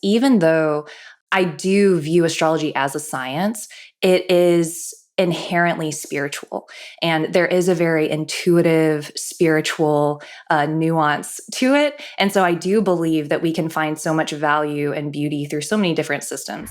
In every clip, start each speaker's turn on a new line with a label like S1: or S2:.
S1: even though I do view astrology as a science, it is inherently spiritual. And there is a very intuitive, spiritual nuance to it. And so I do believe that we can find so much value and beauty through so many different systems.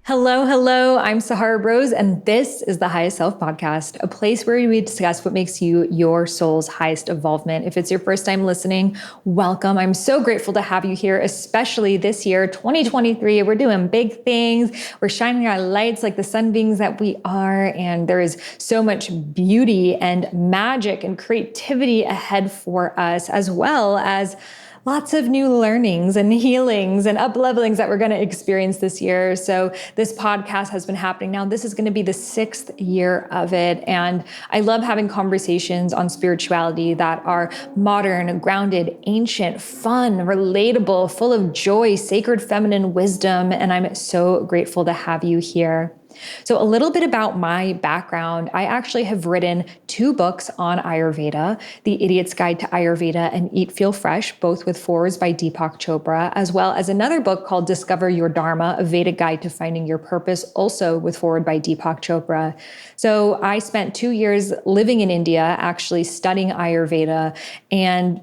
S2: Hello. I'm Sahara Rose, and this is the Highest Self Podcast, a place where we discuss what makes you your soul's highest evolvement. If it's your first time listening, welcome. I'm so grateful to have you here, especially this year, 2023. We're doing big things. We're shining our lights like the sun beings that we are, and there is so much beauty and magic and creativity ahead for us, as well as lots of new learnings and healings and up-levelings that we're going to experience this year. So this podcast has been happening now. This is going to be the 6th year of it. And I love having conversations on spirituality that are modern, grounded, ancient, fun, relatable, full of joy, sacred feminine wisdom. And I'm so grateful to have you here. So a little bit about my background. I actually have written 2 books on Ayurveda, The Idiot's Guide to Ayurveda and Eat, Feel Fresh, both with forewords by Deepak Chopra, as well as another book called Discover Your Dharma, a Vedic Guide to Finding Your Purpose, also with foreword by Deepak Chopra. So I spent 2 years living in India, actually studying Ayurveda, and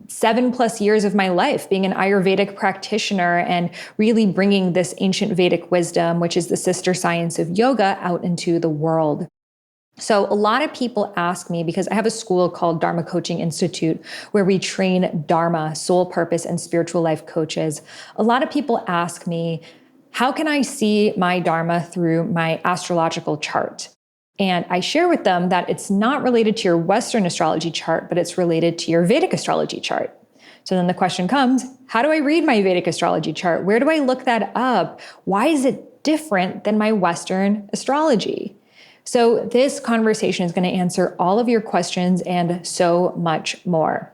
S2: 7+ years of my life being an Ayurvedic practitioner and really bringing this ancient Vedic wisdom, which is the sister science of yoga, out into the world. So a lot of people ask me, because I have a school called Dharma Coaching Institute, where we train Dharma, soul purpose, and spiritual life coaches. A lot of people ask me, how can I see my Dharma through my astrological chart? And I share with them that it's not related to your Western astrology chart, but it's related to your Vedic astrology chart. So then the question comes, how do I read my Vedic astrology chart? Where do I look that up? Why is it different than my Western astrology? So this conversation is going to answer all of your questions and so much more.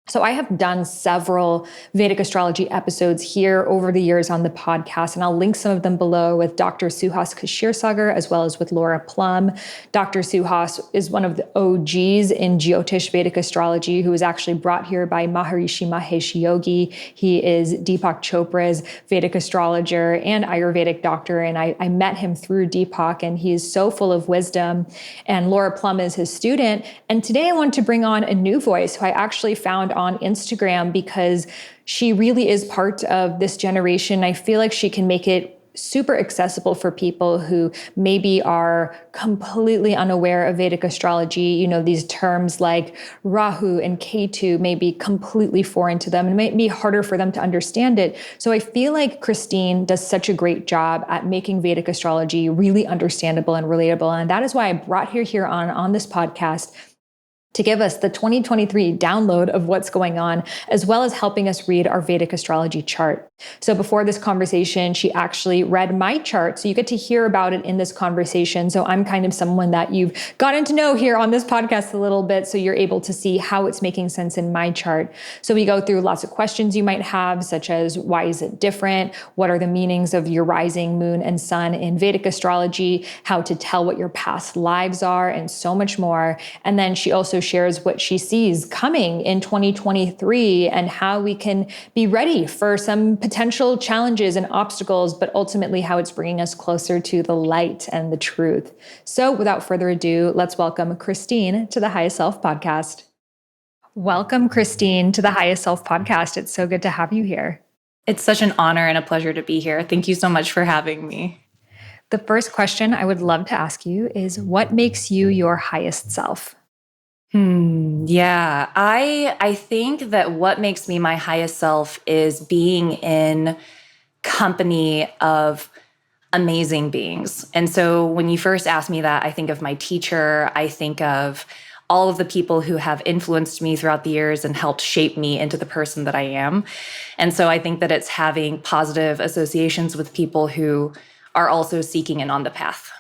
S2: So I have done several Vedic astrology episodes here over the years on the podcast, and I'll link some of them below with Dr. Suhas Kshirsagar as well as with Laura Plum. Dr. Suhas is one of the OGs in Jyotish Vedic astrology, who was actually brought here by Maharishi Mahesh Yogi. He is Deepak Chopra's Vedic astrologer and Ayurvedic doctor, and I met him through Deepak, and he is so full of wisdom. And Laura Plum is his student. And today I want to bring on a new voice who I actually found on Instagram because she really is part of this generation. I feel like she can make it super accessible for people who maybe are completely unaware of Vedic astrology. You know, these terms like Rahu and Ketu may be completely foreign to them and it might be harder for them to understand it. So I feel like Christine does such a great job at making Vedic astrology really understandable and relatable. And that is why I brought her here on this podcast to give us the 2023 download of what's going on, as well as helping us read our Vedic astrology chart. So before this conversation, she actually read my chart. So you get to hear about it in this conversation. So I'm kind of someone that you've gotten to know here on this podcast a little bit. So you're able to see how it's making sense in my chart. So we go through lots of questions you might have, such as why is it different? What are the meanings of your rising, moon, and sun in Vedic astrology? How to tell what your past lives are, and so much more. And then she also shares what she sees coming in 2023 and how we can be ready for some potential challenges and obstacles, but ultimately how it's bringing us closer to the light and the truth. So without further ado, let's welcome Christine to the Highest Self Podcast. Welcome, Christine, to the Highest Self Podcast. It's so good to have you here.
S1: It's such an honor and a pleasure to be here. Thank you so much for having me.
S2: The first question I would love to ask you is, what makes you your highest self?
S1: Yeah, I think that what makes me my highest self is being in company of amazing beings. And so when you first asked me that, I think of my teacher, I think of all of the people who have influenced me throughout the years and helped shape me into the person that I am. And so I think that it's having positive associations with people who are also seeking and on the path.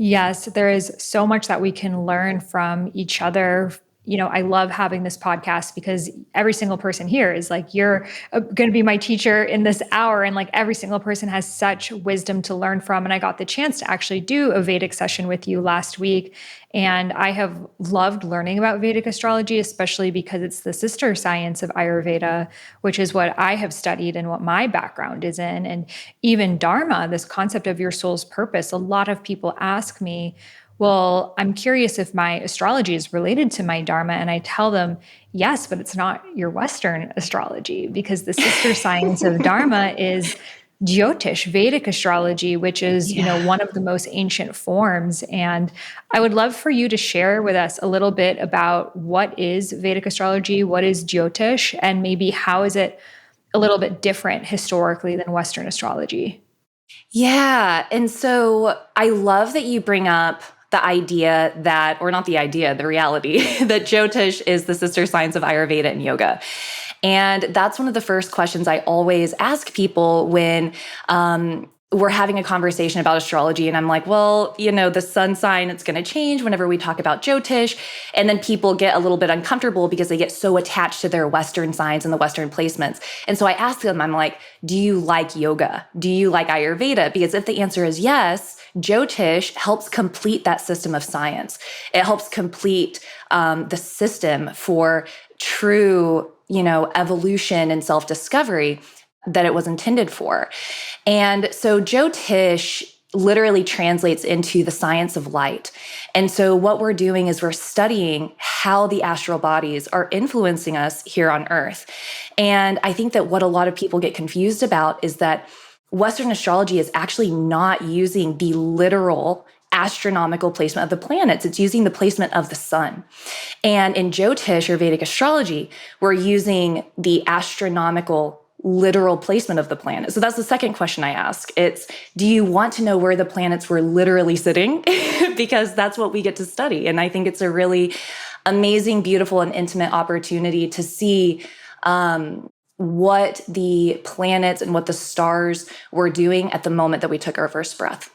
S2: Yes, there is so much that we can learn from each other, I love having this podcast because every single person here is like, you're going to be my teacher in this hour. And like every single person has such wisdom to learn from. And I got the chance to actually do a Vedic session with you last week. And I have loved learning about Vedic astrology, especially because it's the sister science of Ayurveda, which is what I have studied and what my background is in. And even dharma, this concept of your soul's purpose. A lot of people ask me, well, I'm curious if my astrology is related to my dharma. And I tell them, yes, but it's not your Western astrology, because the sister science of dharma is Jyotish, Vedic astrology, which is, one of the most ancient forms. And I would love for you to share with us a little bit about what is Vedic astrology, what is Jyotish, and maybe how is it a little bit different historically than Western astrology?
S1: Yeah. And so I love that you bring up the idea that, or not the idea, the reality that Jyotish is the sister science of Ayurveda and yoga. And that's one of the first questions I always ask people when we're having a conversation about astrology. And I'm like, well, the sun sign, it's going to change whenever we talk about Jyotish. And then people get a little bit uncomfortable because they get so attached to their Western signs and the Western placements. And so I ask them, I'm like, do you like yoga? Do you like Ayurveda? Because if the answer is yes, Jyotish helps complete that system of science. It helps complete the system for true, evolution and self-discovery that it was intended for. And so Jyotish literally translates into the science of light. And so what we're doing is we're studying how the astral bodies are influencing us here on Earth. And I think that what a lot of people get confused about is that Western astrology is actually not using the literal astronomical placement of the planets. It's using the placement of the sun. And in Jyotish or Vedic astrology, we're using the astronomical literal placement of the planet. So that's the second question I ask. It's, do you want to know where the planets were literally sitting? Because that's what we get to study. And I think it's a really amazing, beautiful, and intimate opportunity to see what the planets and what the stars were doing at the moment that we took our first breath.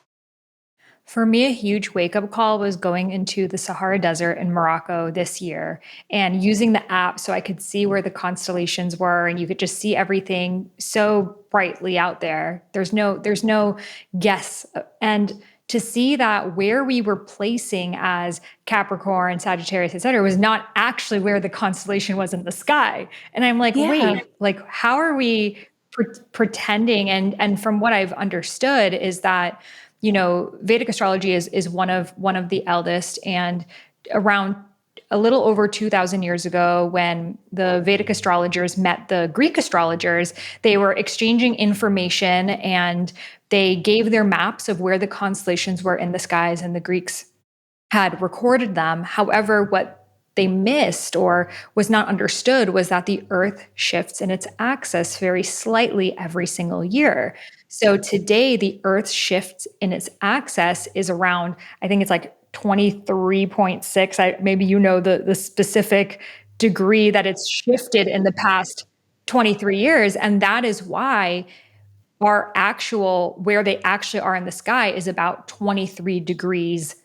S2: For me, a huge wake-up call was going into the Sahara Desert in Morocco this year and using the app so I could see where the constellations were, and you could just see everything so brightly out there. There's no guess. And to see that where we were placing as Capricorn, Sagittarius, et cetera, was not actually where the constellation was in the sky. And I'm like, wait, like, how are we pretending? And from what I've understood is that Vedic astrology is one of the eldest, and around a little over 2,000 years ago, when the Vedic astrologers met the Greek astrologers, they were exchanging information and they gave their maps of where the constellations were in the skies, and the Greeks had recorded them. However, what they missed or was not understood was that the Earth shifts in its axis very slightly every single year. So today, the Earth shift in its axis is around, I think it's like 23.6. Maybe the specific degree that it's shifted in the past 23 years. And that is why where they actually are in the sky is about 23 degrees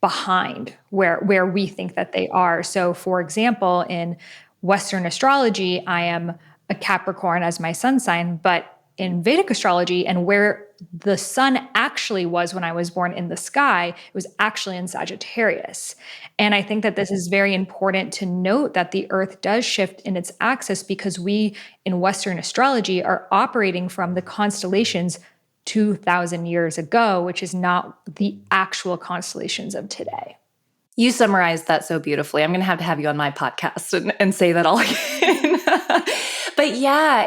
S2: behind where we think that they are. So for example, in Western astrology, I am a Capricorn as my sun sign, but in Vedic astrology and where the sun actually was when I was born in the sky, it was actually in Sagittarius. And I think that this is very important to note, that the Earth does shift in its axis because we in Western astrology are operating from the constellations 2,000 years ago, which is not the actual constellations of today.
S1: You summarized that so beautifully. I'm going to have you on my podcast and say that all again. But yeah,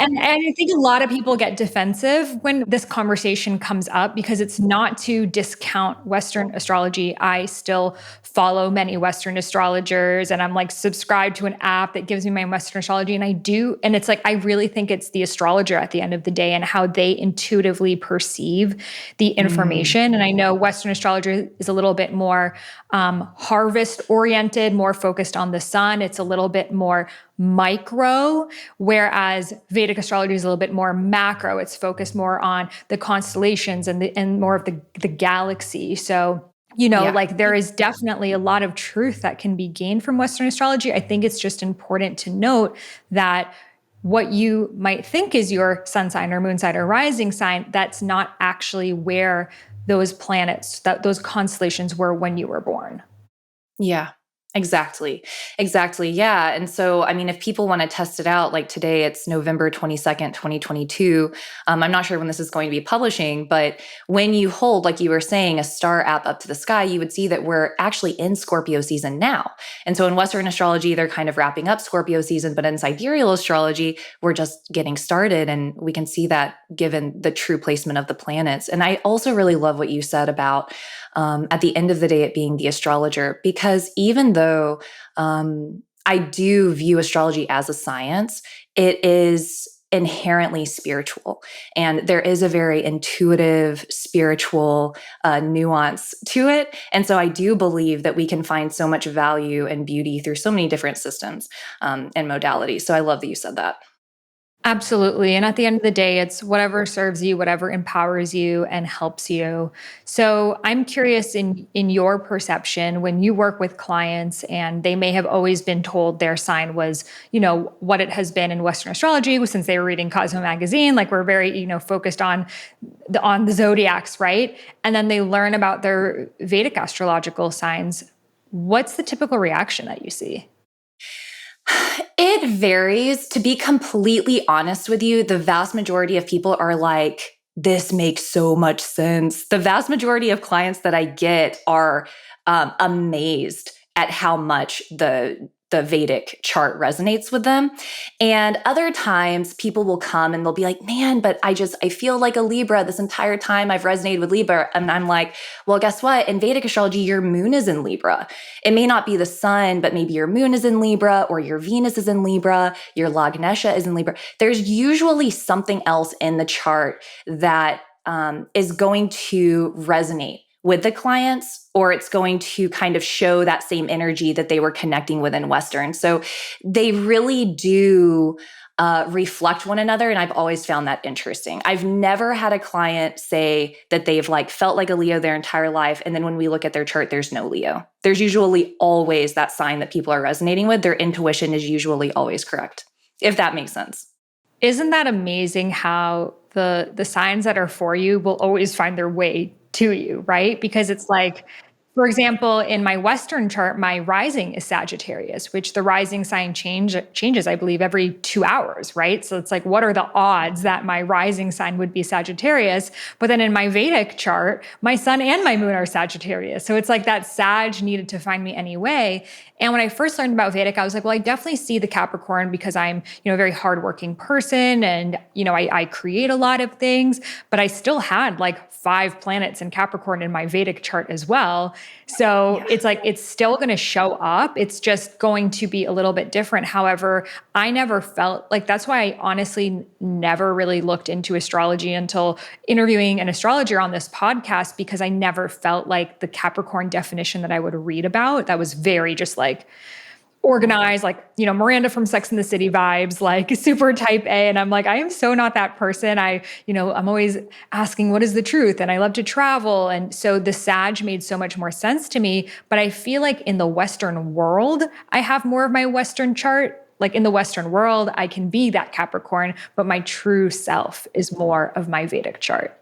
S2: And I think a lot of people get defensive when this conversation comes up, because it's not to discount Western astrology. I still follow many Western astrologers, and I'm like subscribed to an app that gives me my Western astrology. And I do. And it's like, I really think it's the astrologer at the end of the day and how they intuitively perceive the information. And I know Western astrology is a little bit more harvest oriented, more focused on the sun. It's a little bit more micro, whereas Vedic astrology is a little bit more macro. It's focused more on the constellations and more of the galaxy. So
S1: Yeah.
S2: like there is definitely a lot of truth that can be gained from Western astrology. I think it's just important to note that what you might think is your sun sign or moon sign or rising sign, that's not actually where those planets, that those constellations were when you were born.
S1: Yeah, exactly. Exactly. Yeah. And so, I mean, if people want to test it out, like today, it's November 22nd, 2022. I'm not sure when this is going to be publishing, but when you hold, like you were saying, a star app up to the sky, you would see that we're actually in Scorpio season now. And so in Western astrology, they're kind of wrapping up Scorpio season, but in sidereal astrology, we're just getting started. And we can see that given the true placement of the planets. And I also really love what you said about at the end of the day, it being the astrologer, because even though I do view astrology as a science, it is inherently spiritual. And there is a very intuitive, spiritual nuance to it. And so I do believe that we can find so much value and beauty through so many different systems and modalities. So I love that you said that.
S2: Absolutely. And at the end of the day, it's whatever serves you, whatever empowers you and helps you. So I'm curious in your perception, when you work with clients and they may have always been told their sign was, what it has been in Western astrology since they were reading Cosmo magazine, like we're very, focused on the zodiacs, right? And then they learn about their Vedic astrological signs. What's the typical reaction that you see?
S1: It varies. To be completely honest with you, the vast majority of people are like, this makes so much sense. The vast majority of clients that I get are amazed at how much the Vedic chart resonates with them. And other times people will come and they'll be like, man, but I feel like a Libra this entire time I've resonated with Libra. And I'm like, well, guess what? In Vedic astrology, your moon is in Libra. It may not be the sun, but maybe your moon is in Libra or your Venus is in Libra, your Lagnesha is in Libra. There's usually something else in the chart that is going to resonate with the clients, or it's going to kind of show that same energy that they were connecting with in Western. So they really do reflect one another. And I've always found that interesting. I've never had a client say that they've like felt like a Leo their entire life. And then when we look at their chart, there's no Leo. There's usually always that sign that people are resonating with. Their intuition is usually always correct, if that makes sense.
S2: Isn't that amazing how the signs that are for you will always find their way to you, right? Because it's like, for example, in my Western chart, my rising is Sagittarius, which the rising sign changes, I believe, every 2 hours, right? So it's like, what are the odds that my rising sign would be Sagittarius? But then in my Vedic chart, my sun and my moon are Sagittarius. So it's like that Sag needed to find me anyway. And when I first learned about Vedic, I was like, well, I definitely see the Capricorn because I'm, a very hardworking person and, I create a lot of things, but I still had like 5 planets in Capricorn in my Vedic chart as well. So
S1: Yeah.
S2: it's like, it's still going to show up. It's just going to be a little bit different. However, I never felt like that's why I honestly never really looked into astrology until interviewing an astrologer on this podcast, because I never felt like the Capricorn definition that I would read about that was very just like organized, like, Miranda from Sex and the City vibes, like super type A. And I'm like, I am so not that person. I'm always asking, what is the truth? And I love to travel. And so the Sag made so much more sense to me. But I feel like in the Western world, I have more of my Western chart. Like in the Western world, I can be that Capricorn, but my true self is more of my Vedic chart.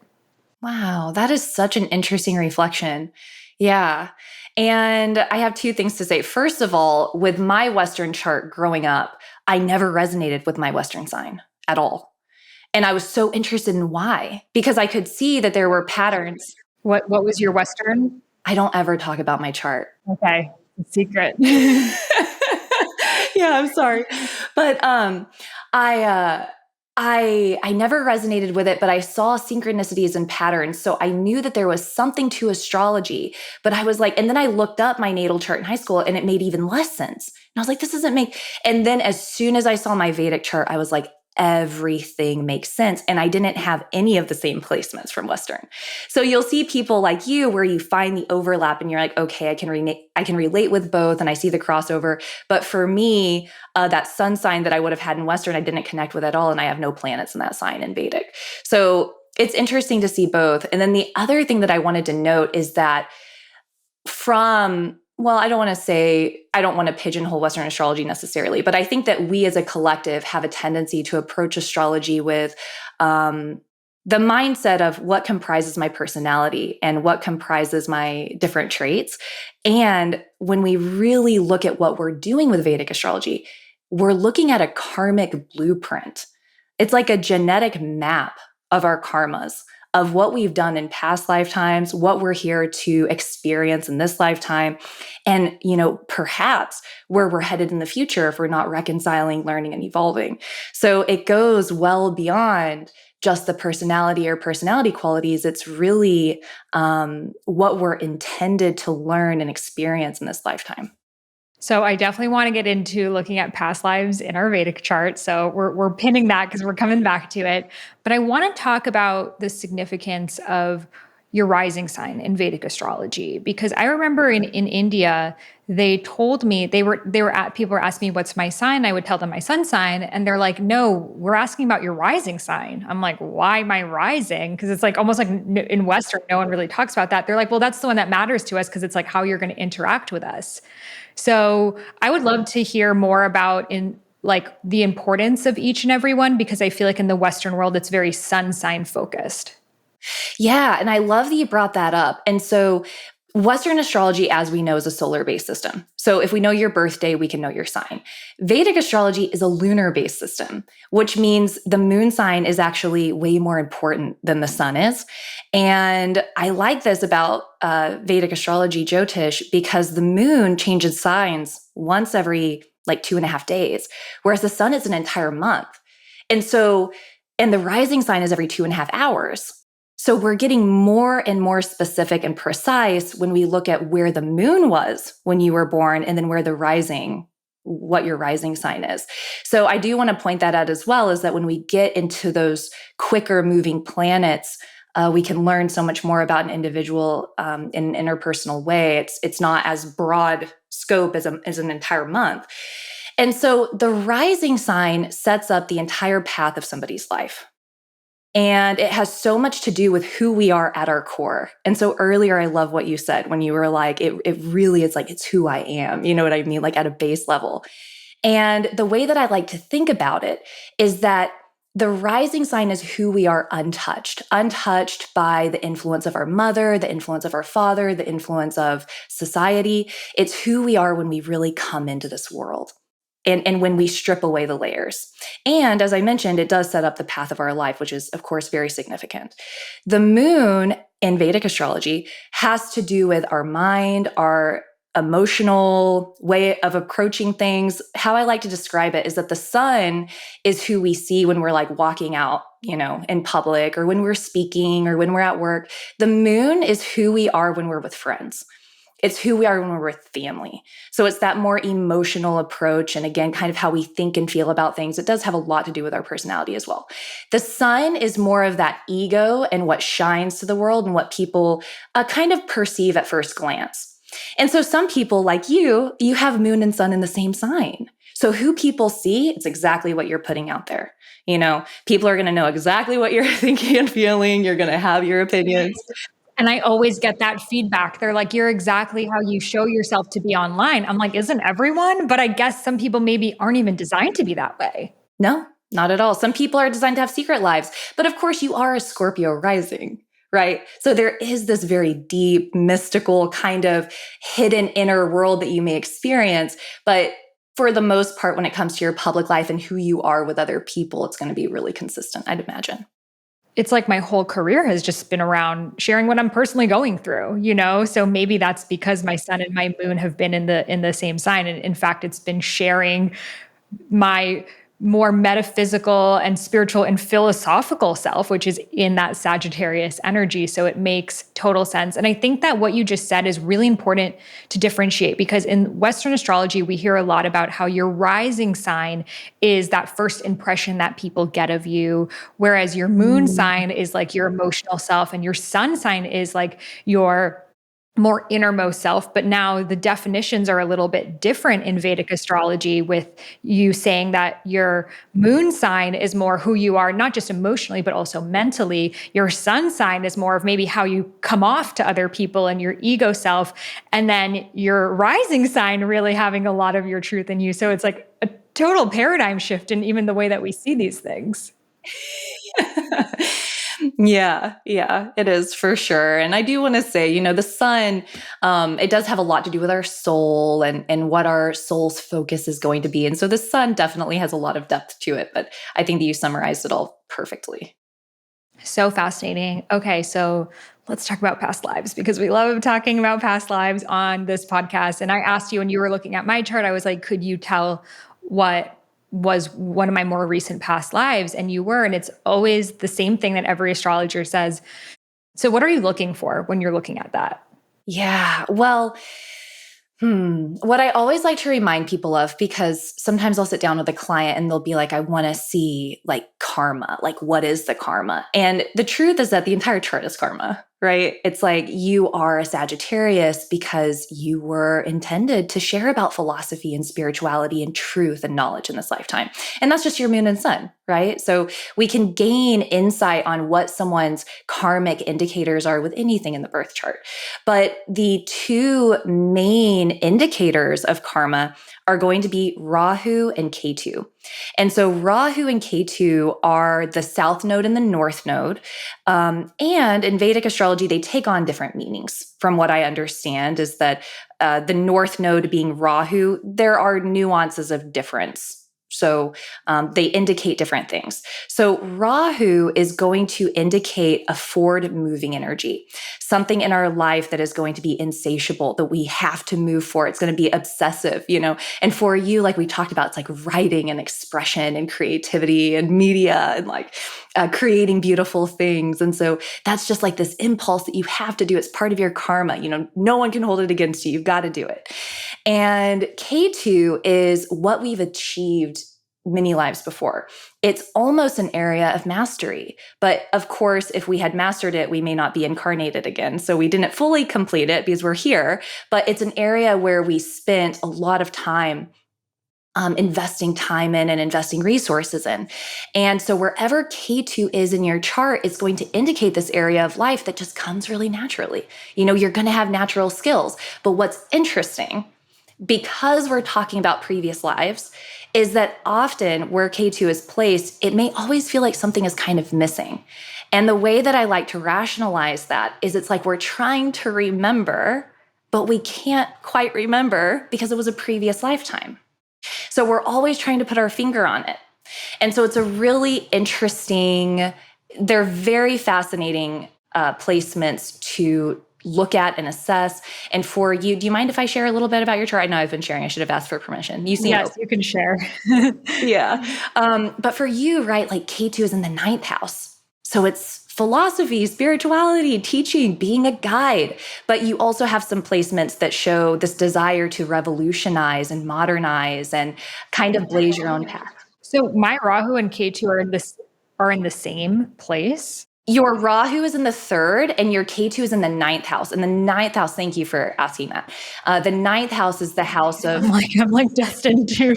S1: Wow, that is such an interesting reflection. Yeah. And I have two things to say. First of all, with my Western chart growing up, I never resonated with my Western sign at all. And I was so interested in why, because I could see that there were patterns.
S2: What was your Western?
S1: I don't ever talk about my chart.
S2: Okay. Secret.
S1: Yeah, I'm sorry. But I I never resonated with it, but I saw synchronicities and patterns. So I knew that there was something to astrology. But I was like, and then I looked up my natal chart in high school and it made even less sense. And I was like, this doesn't make, and then as soon as I saw my Vedic chart, I was like, everything makes sense. And I didn't have any of the same placements from Western. So you'll see people like you where you find the overlap and you're like, okay, I can relate with both and I see the crossover. But for me, that sun sign that I would have had in Western, I didn't connect with at all. And I have no planets in that sign in Vedic. So it's interesting to see both. And then the other thing that I wanted to note is that I don't want to pigeonhole Western astrology necessarily, but I think that we as a collective have a tendency to approach astrology with the mindset of what comprises my personality and what comprises my different traits. And when we really look at what we're doing with Vedic astrology, we're looking at a karmic blueprint. It's like a genetic map of our karmas, of what we've done in past lifetimes, what we're here to experience in this lifetime, and, perhaps where we're headed in the future if we're not reconciling, learning, and evolving. So it goes well beyond just the personality or personality qualities. It's really what we're intended to learn and experience in this lifetime.
S2: So I definitely want to get into looking at past lives in our Vedic chart. So we're pinning that because we're coming back to it. But I want to talk about the significance of your rising sign in Vedic astrology, because I remember in India, they told me people were asking me what's my sign. I would tell them my sun sign, and they're like, "No, we're asking about your rising sign." I'm like, "Why my rising?" Because it's like almost like in Western, no one really talks about that. They're like, "Well, that's the one that matters to us because it's like how you're going to interact with us." So I would love to hear more about the importance of each and every one, because I feel like in the Western world, it's very sun sign focused.
S1: Yeah, and I love that you brought that up. And so Western astrology, as we know, is a solar-based system. So if we know your birthday, we can know your sign. Vedic astrology is a lunar-based system, which means the moon sign is actually way more important than the sun is. And I like this about Vedic astrology, Jyotish, because the moon changes signs once every 2.5 days, whereas the sun is an entire month. And the rising sign is every 2.5 hours. So we're getting more and more specific and precise when we look at where the moon was when you were born and then what your rising sign is. So I do want to point that out as well, is that when we get into those quicker moving planets, we can learn so much more about an individual in an interpersonal way. It's not as broad scope as an entire month. And so the rising sign sets up the entire path of somebody's life. And it has so much to do with who we are at our core. And so earlier, I love what you said when you were like, it really is like, it's who I am. You know what I mean? Like at a base level. And the way that I like to think about it is that the rising sign is who we are untouched by the influence of our mother, the influence of our father, the influence of society. It's who we are when we really come into this world. And when we strip away the layers. And as I mentioned, it does set up the path of our life, which is, of course, very significant. The moon in Vedic astrology has to do with our mind, our emotional way of approaching things. How I like to describe it is that the sun is who we see when we're walking out, in public, or when we're speaking, or when we're at work. The moon is who we are when we're with friends. It's who we are when we're with family. So it's that more emotional approach. And again, kind of how we think and feel about things. It does have a lot to do with our personality as well. The sun is more of that ego and what shines to the world and what people kind of perceive at first glance. And so some people like you have moon and sun in the same sign. So who people see, it's exactly what you're putting out there. People are going to know exactly what you're thinking and feeling. You're going to have your opinions.
S2: And I always get that feedback. They're like, you're exactly how you show yourself to be online. I'm like, isn't everyone? But I guess some people maybe aren't even designed to be that way.
S1: No, not at all. Some people are designed to have secret lives. But of course, you are a Scorpio rising, right? So there is this very deep, mystical kind of hidden inner world that you may experience. But for the most part, when it comes to your public life and who you are with other people, it's going to be really consistent, I'd imagine.
S2: It's like my whole career has just been around sharing what I'm personally going through, So maybe that's because my sun and my moon have been in the same sign. And in fact, it's been sharing my more metaphysical and spiritual and philosophical self, which is in that Sagittarius energy. So it makes total sense. And I think that what you just said is really important to differentiate, because in Western astrology, we hear a lot about how your rising sign is that first impression that people get of you, whereas your moon sign is like your emotional self, and your sun sign is like your more innermost self. But now the definitions are a little bit different in Vedic astrology, with you saying that your moon sign is more who you are, not just emotionally, but also mentally. Your sun sign is more of maybe how you come off to other people and your ego self. And then your rising sign really having a lot of your truth in you. So it's like a total paradigm shift in even the way that we see these things.
S1: Yeah, it is for sure. And I do want to say, the sun, it does have a lot to do with our soul and what our soul's focus is going to be. And so the sun definitely has a lot of depth to it, but I think that you summarized it all perfectly.
S2: So fascinating. Okay, so let's talk about past lives, because we love talking about past lives on this podcast. And I asked you when you were looking at my chart, I was like, could you tell what was one of my more recent past lives? And you were, and it's always the same thing that every astrologer says. So what are you looking for when you're looking at that?
S1: Yeah, well, what I always like to remind people of, because sometimes I'll sit down with a client and they'll be like, I want to see like karma, like what is the karma? And the truth is that the entire chart is karma, right? It's like you are a Sagittarius because you were intended to share about philosophy and spirituality and truth and knowledge in this lifetime. And that's just your moon and sun, right? So we can gain insight on what someone's karmic indicators are with anything in the birth chart. But the two main indicators of karma are going to be Rahu and Ketu. And so Rahu and Ketu are the south node and the north node. And in Vedic astrology, they take on different meanings. From what I understand is that the north node being Rahu, there are nuances of difference. So they indicate different things. So Rahu is going to indicate a forward moving energy, something in our life that is going to be insatiable, that we have to move for. It's going to be obsessive, and for you, like we talked about, it's like writing and expression and creativity and media and like creating beautiful things. And so that's just like this impulse that you have to do. It's part of your karma. No one can hold it against you. You've got to do it. And K2 is what we've achieved many lives before. It's almost an area of mastery. But of course, if we had mastered it, we may not be incarnated again. So we didn't fully complete it because we're here, but it's an area where we spent a lot of time investing time in and investing resources in. And so wherever K2 is in your chart, it's going to indicate this area of life that just comes really naturally. You're going to have natural skills. But what's interesting, because we're talking about previous lives, is that often where K2 is placed, it may always feel like something is kind of missing. And the way that I like to rationalize that is it's like we're trying to remember, but we can't quite remember because it was a previous lifetime. So we're always trying to put our finger on it. And so it's a really interesting, they're very fascinating placements to look at and assess. And for you, do you mind if I share a little bit about your chart? I know I've been sharing. I should have asked for permission.
S2: Yes, you can share.
S1: Yeah. But for you, right, like K2 is in the ninth house. So it's philosophy, spirituality, teaching, being a guide. But you also have some placements that show this desire to revolutionize and modernize and kind of blaze your own path.
S2: So my Rahu and Ketu are in the same place.
S1: Your Rahu is in the third and your Ketu is in the ninth house. And the ninth house, thank you for asking that. The ninth house is the house of...
S2: I'm like destined to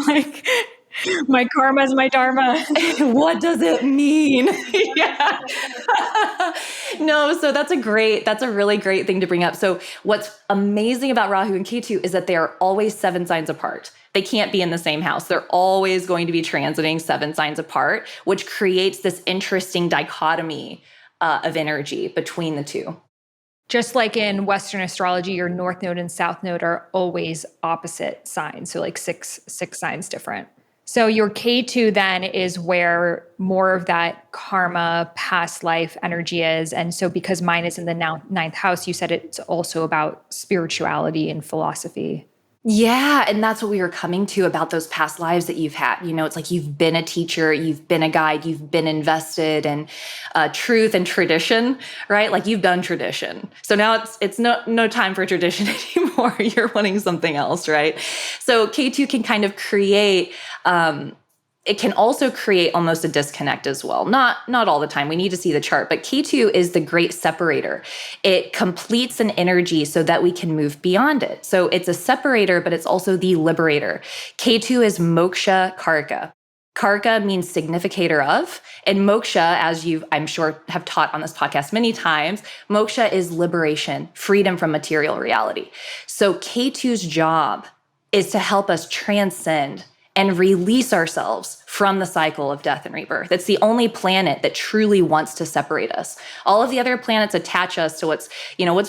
S2: like my karma is my dharma.
S1: What does it mean? Yeah. No, so that's a really great thing to bring up. So what's amazing about Rahu and Ketu is that they are always 7 signs apart. They can't be in the same house. They're always going to be transiting 7 signs apart, which creates this interesting dichotomy of energy between the two.
S2: Just like in Western astrology, your north node and south node are always opposite signs. So like six signs different. So your K2 then is where more of that karma, past life energy is. And so because mine is in the ninth house, you said it's also about spirituality and philosophy.
S1: Yeah. And that's what we were coming to about those past lives that you've had. It's like you've been a teacher, you've been a guide, you've been invested in truth and tradition, right? Like you've done tradition. So now it's no time for tradition anymore. You're wanting something else, right? So K2 can kind of create it can also create almost a disconnect as well. Not all the time. We need to see the chart, but K2 is the great separator. It completes an energy so that we can move beyond it. So it's a separator, but it's also the liberator. K2 is moksha karka. Karka means significator of, and moksha, as you, I'm sure, have taught on this podcast many times, moksha is liberation, freedom from material reality. So K2's job is to help us transcend and release ourselves from the cycle of death and rebirth. It's the only planet that truly wants to separate us. All of the other planets attach us to what's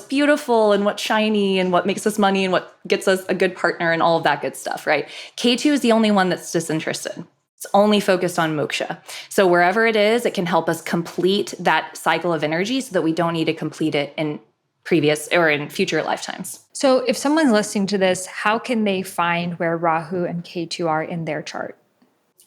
S1: beautiful and what's shiny and what makes us money and what gets us a good partner and all of that good stuff, right? K2 is the only one that's disinterested. It's only focused on moksha. So wherever it is, it can help us complete that cycle of energy so that we don't need to complete it in previous or in future lifetimes.
S2: So if someone's listening to this, how can they find where Rahu and Ketu are in their chart?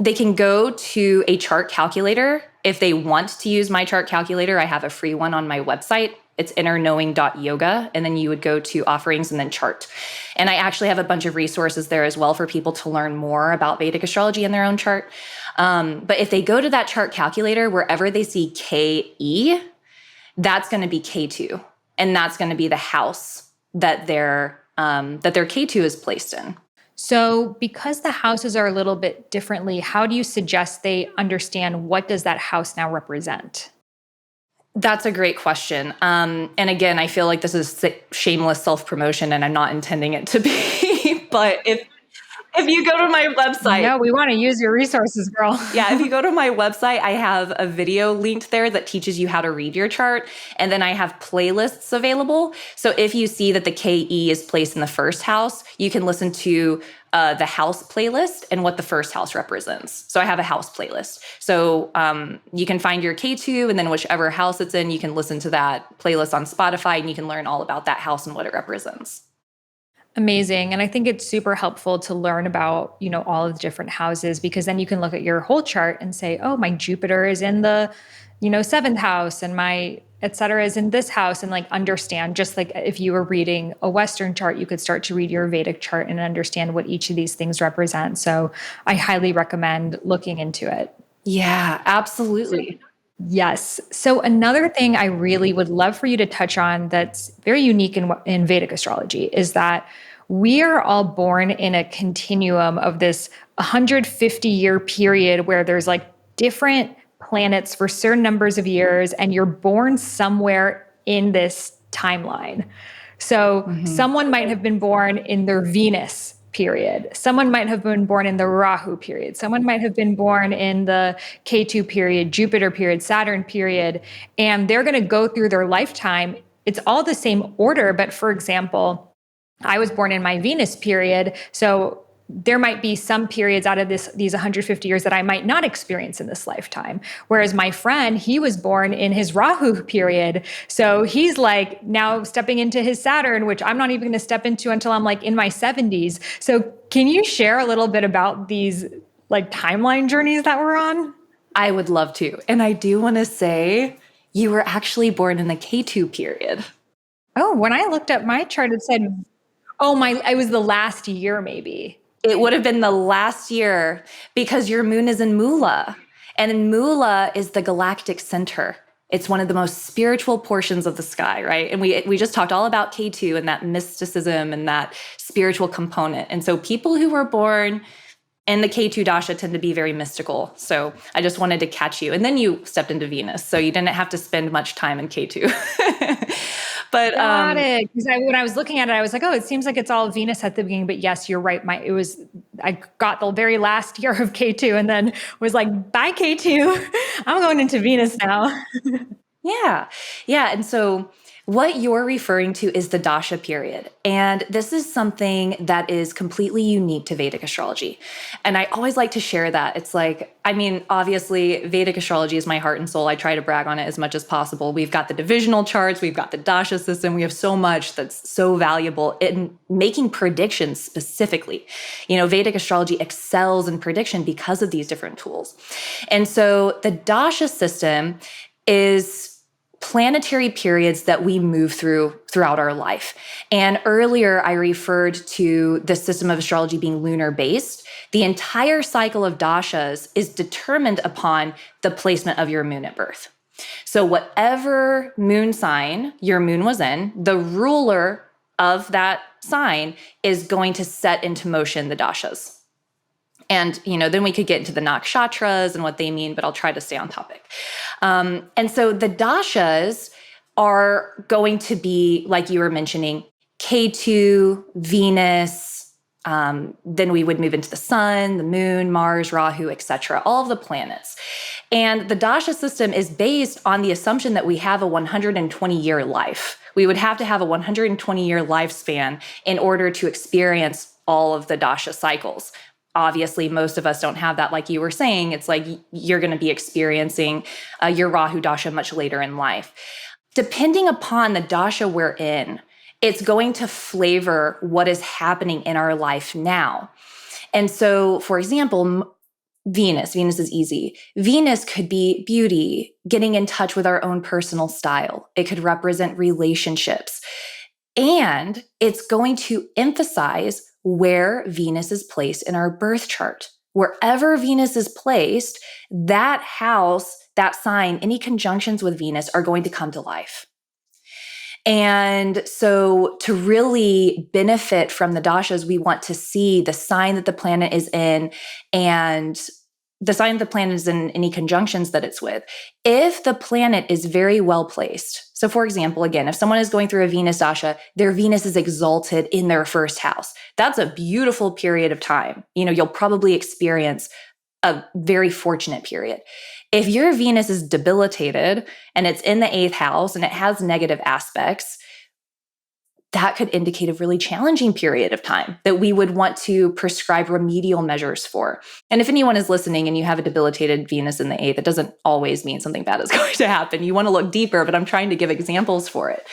S1: They can go to a chart calculator. If they want to use my chart calculator, I have a free one on my website. It's innerknowing.yoga. And then you would go to offerings and then chart. And I actually have a bunch of resources there as well for people to learn more about Vedic astrology in their own chart. But if they go to that chart calculator, wherever they see KE, that's going to be K2. And that's going to be the house that their K2 is placed in.
S2: So because the houses are a little bit differently, how do you suggest they understand what does that house now represent?
S1: That's a great question. And again, I feel like this is shameless self-promotion and I'm not intending it to be, but if you go to my website.
S2: No, we want to use your resources, girl.
S1: Yeah, if you go to my website, I have a video linked there that teaches you how to read your chart. And then I have playlists available. So if you see that the KE is placed in the first house, you can listen to the house playlist and what the first house represents. So I have a house playlist. So you can find your K2 and then whichever house it's in, you can listen to that playlist on Spotify and you can learn all about that house and what it represents.
S2: Amazing. And I think it's super helpful to learn about, all of the different houses, because then you can look at your whole chart and say, oh, my Jupiter is in the, seventh house and my et cetera is in this house, and like understand, just like if you were reading a Western chart, you could start to read your Vedic chart and understand what each of these things represent. So I highly recommend looking into it.
S1: Yeah, absolutely.
S2: Yes. So another thing I really would love for you to touch on that's very unique in Vedic astrology is that we are all born in a continuum of this 150-year period where there's like different planets for certain numbers of years, and you're born somewhere in this timeline. So someone might have been born in their Venus period. Someone might have been born in the Rahu period. Someone might have been born in the Ketu period, Jupiter period, Saturn period, and they're going to go through their lifetime. It's all the same order, but for example, I was born in my Venus period, so there might be some periods out of these 150 years that I might not experience in this lifetime. Whereas my friend, he was born in his Rahu period. So he's like now stepping into his Saturn, which I'm not even going to step into until I'm like in my 70s. So can you share a little bit about these like timeline journeys that we're on?
S1: I would love to. And I do want to say you were actually born in the K2 period.
S2: Oh, when I looked up my chart, it said, it was the last year maybe.
S1: It would have been the last year because your moon is in Mula. And Mula is the galactic center. It's one of the most spiritual portions of the sky, right? And we just talked all about K2 and that mysticism and that spiritual component. And so people who were born in the K2 Dasha tend to be very mystical. So I just wanted to catch you. And then you stepped into Venus. So you didn't have to spend much time in K2. But
S2: got it. Because when I was looking at it, I was like, oh, it seems like it's all Venus at the beginning. But yes, you're right. I got the very last year of K2 and then was like, bye K2. I'm going into Venus now.
S1: Yeah. Yeah. And so what you're referring to is the Dasha period. And this is something that is completely unique to Vedic astrology. And I always like to share that. It's like, obviously, Vedic astrology is my heart and soul. I try to brag on it as much as possible. We've got the divisional charts, we've got the Dasha system. We have so much that's so valuable in making predictions specifically. Vedic astrology excels in prediction because of these different tools. And so the Dasha system is planetary periods that we move throughout our life. And earlier I referred to the system of astrology being lunar based. The entire cycle of dashas is determined upon the placement of your moon at birth. So whatever moon sign your moon was in, the ruler of that sign is going to set into motion the dashas. And, then we could get into the nakshatras and what they mean, but I'll try to stay on topic. And so the dashas are going to be, like you were mentioning, K2, Venus, then we would move into the sun, the moon, Mars, Rahu, etc., all of the planets. And the Dasha system is based on the assumption that we have a 120-year life. We would have to have a 120-year lifespan in order to experience all of the Dasha cycles. Obviously, most of us don't have that. Like you were saying, it's like you're going to be experiencing your Rahu Dasha much later in life. Depending upon the Dasha we're in, it's going to flavor what is happening in our life now. And so, for example, Venus is easy. Venus could be beauty, getting in touch with our own personal style. It could represent relationships. And it's going to emphasize where Venus is placed in our birth chart. Wherever Venus is placed, that house, that sign, any conjunctions with Venus are going to come to life. And so to really benefit from the dashas, we want to see the sign that the planet is in and the sign that the planet is in any conjunctions that it's with. If the planet is very well placed, so for example, again, if someone is going through a Venus dasha, their Venus is exalted in their first house. That's a beautiful period of time. You'll probably experience a very fortunate period. If your Venus is debilitated and it's in the 8th house and it has negative aspects, that could indicate a really challenging period of time that we would want to prescribe remedial measures for. And if anyone is listening and you have a debilitated Venus in the 8th, it doesn't always mean something bad is going to happen. You want to look deeper, but I'm trying to give examples for it.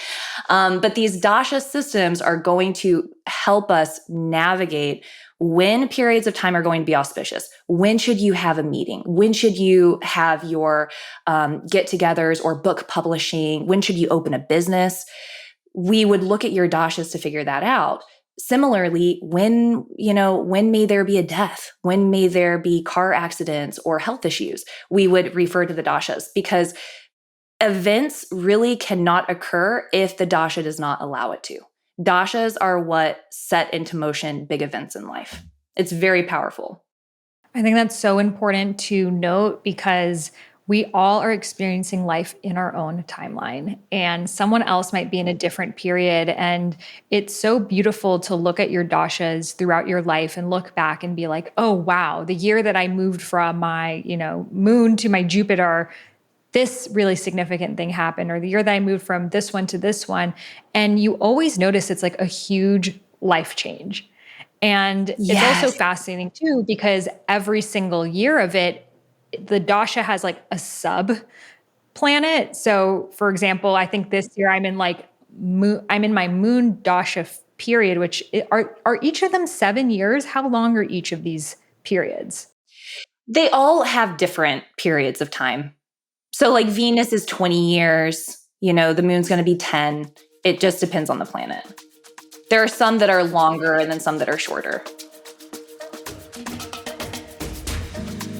S1: But these dasha systems are going to help us navigate when periods of time are going to be auspicious. When should you have a meeting? When should you have your get-togethers or book publishing? When should you open a business? We would look at your dashas to figure that out. Similarly, when may there be a death? When may there be car accidents or health issues? We would refer to the dashas because events really cannot occur if the dasha does not allow it to. Dashas are what set into motion big events in life. It's very powerful.
S2: I think that's so important to note because we all are experiencing life in our own timeline, and someone else might be in a different period. And it's so beautiful to look at your dashas throughout your life and look back and be like, oh, wow, the year that I moved from my, moon to my Jupiter, this really significant thing happened, or the year that I moved from this one to this one. And you always notice it's like a huge life change. And It's also fascinating too, because every single year of it, the dasha has like a sub planet. So for example, I think this year I'm in my moon dasha period, which are each of them 7 years? How long are each of these periods?
S1: They all have different periods of time. So like Venus is 20 years, the moon's going to be 10. It just depends on the planet. There are some that are longer and then some that are shorter.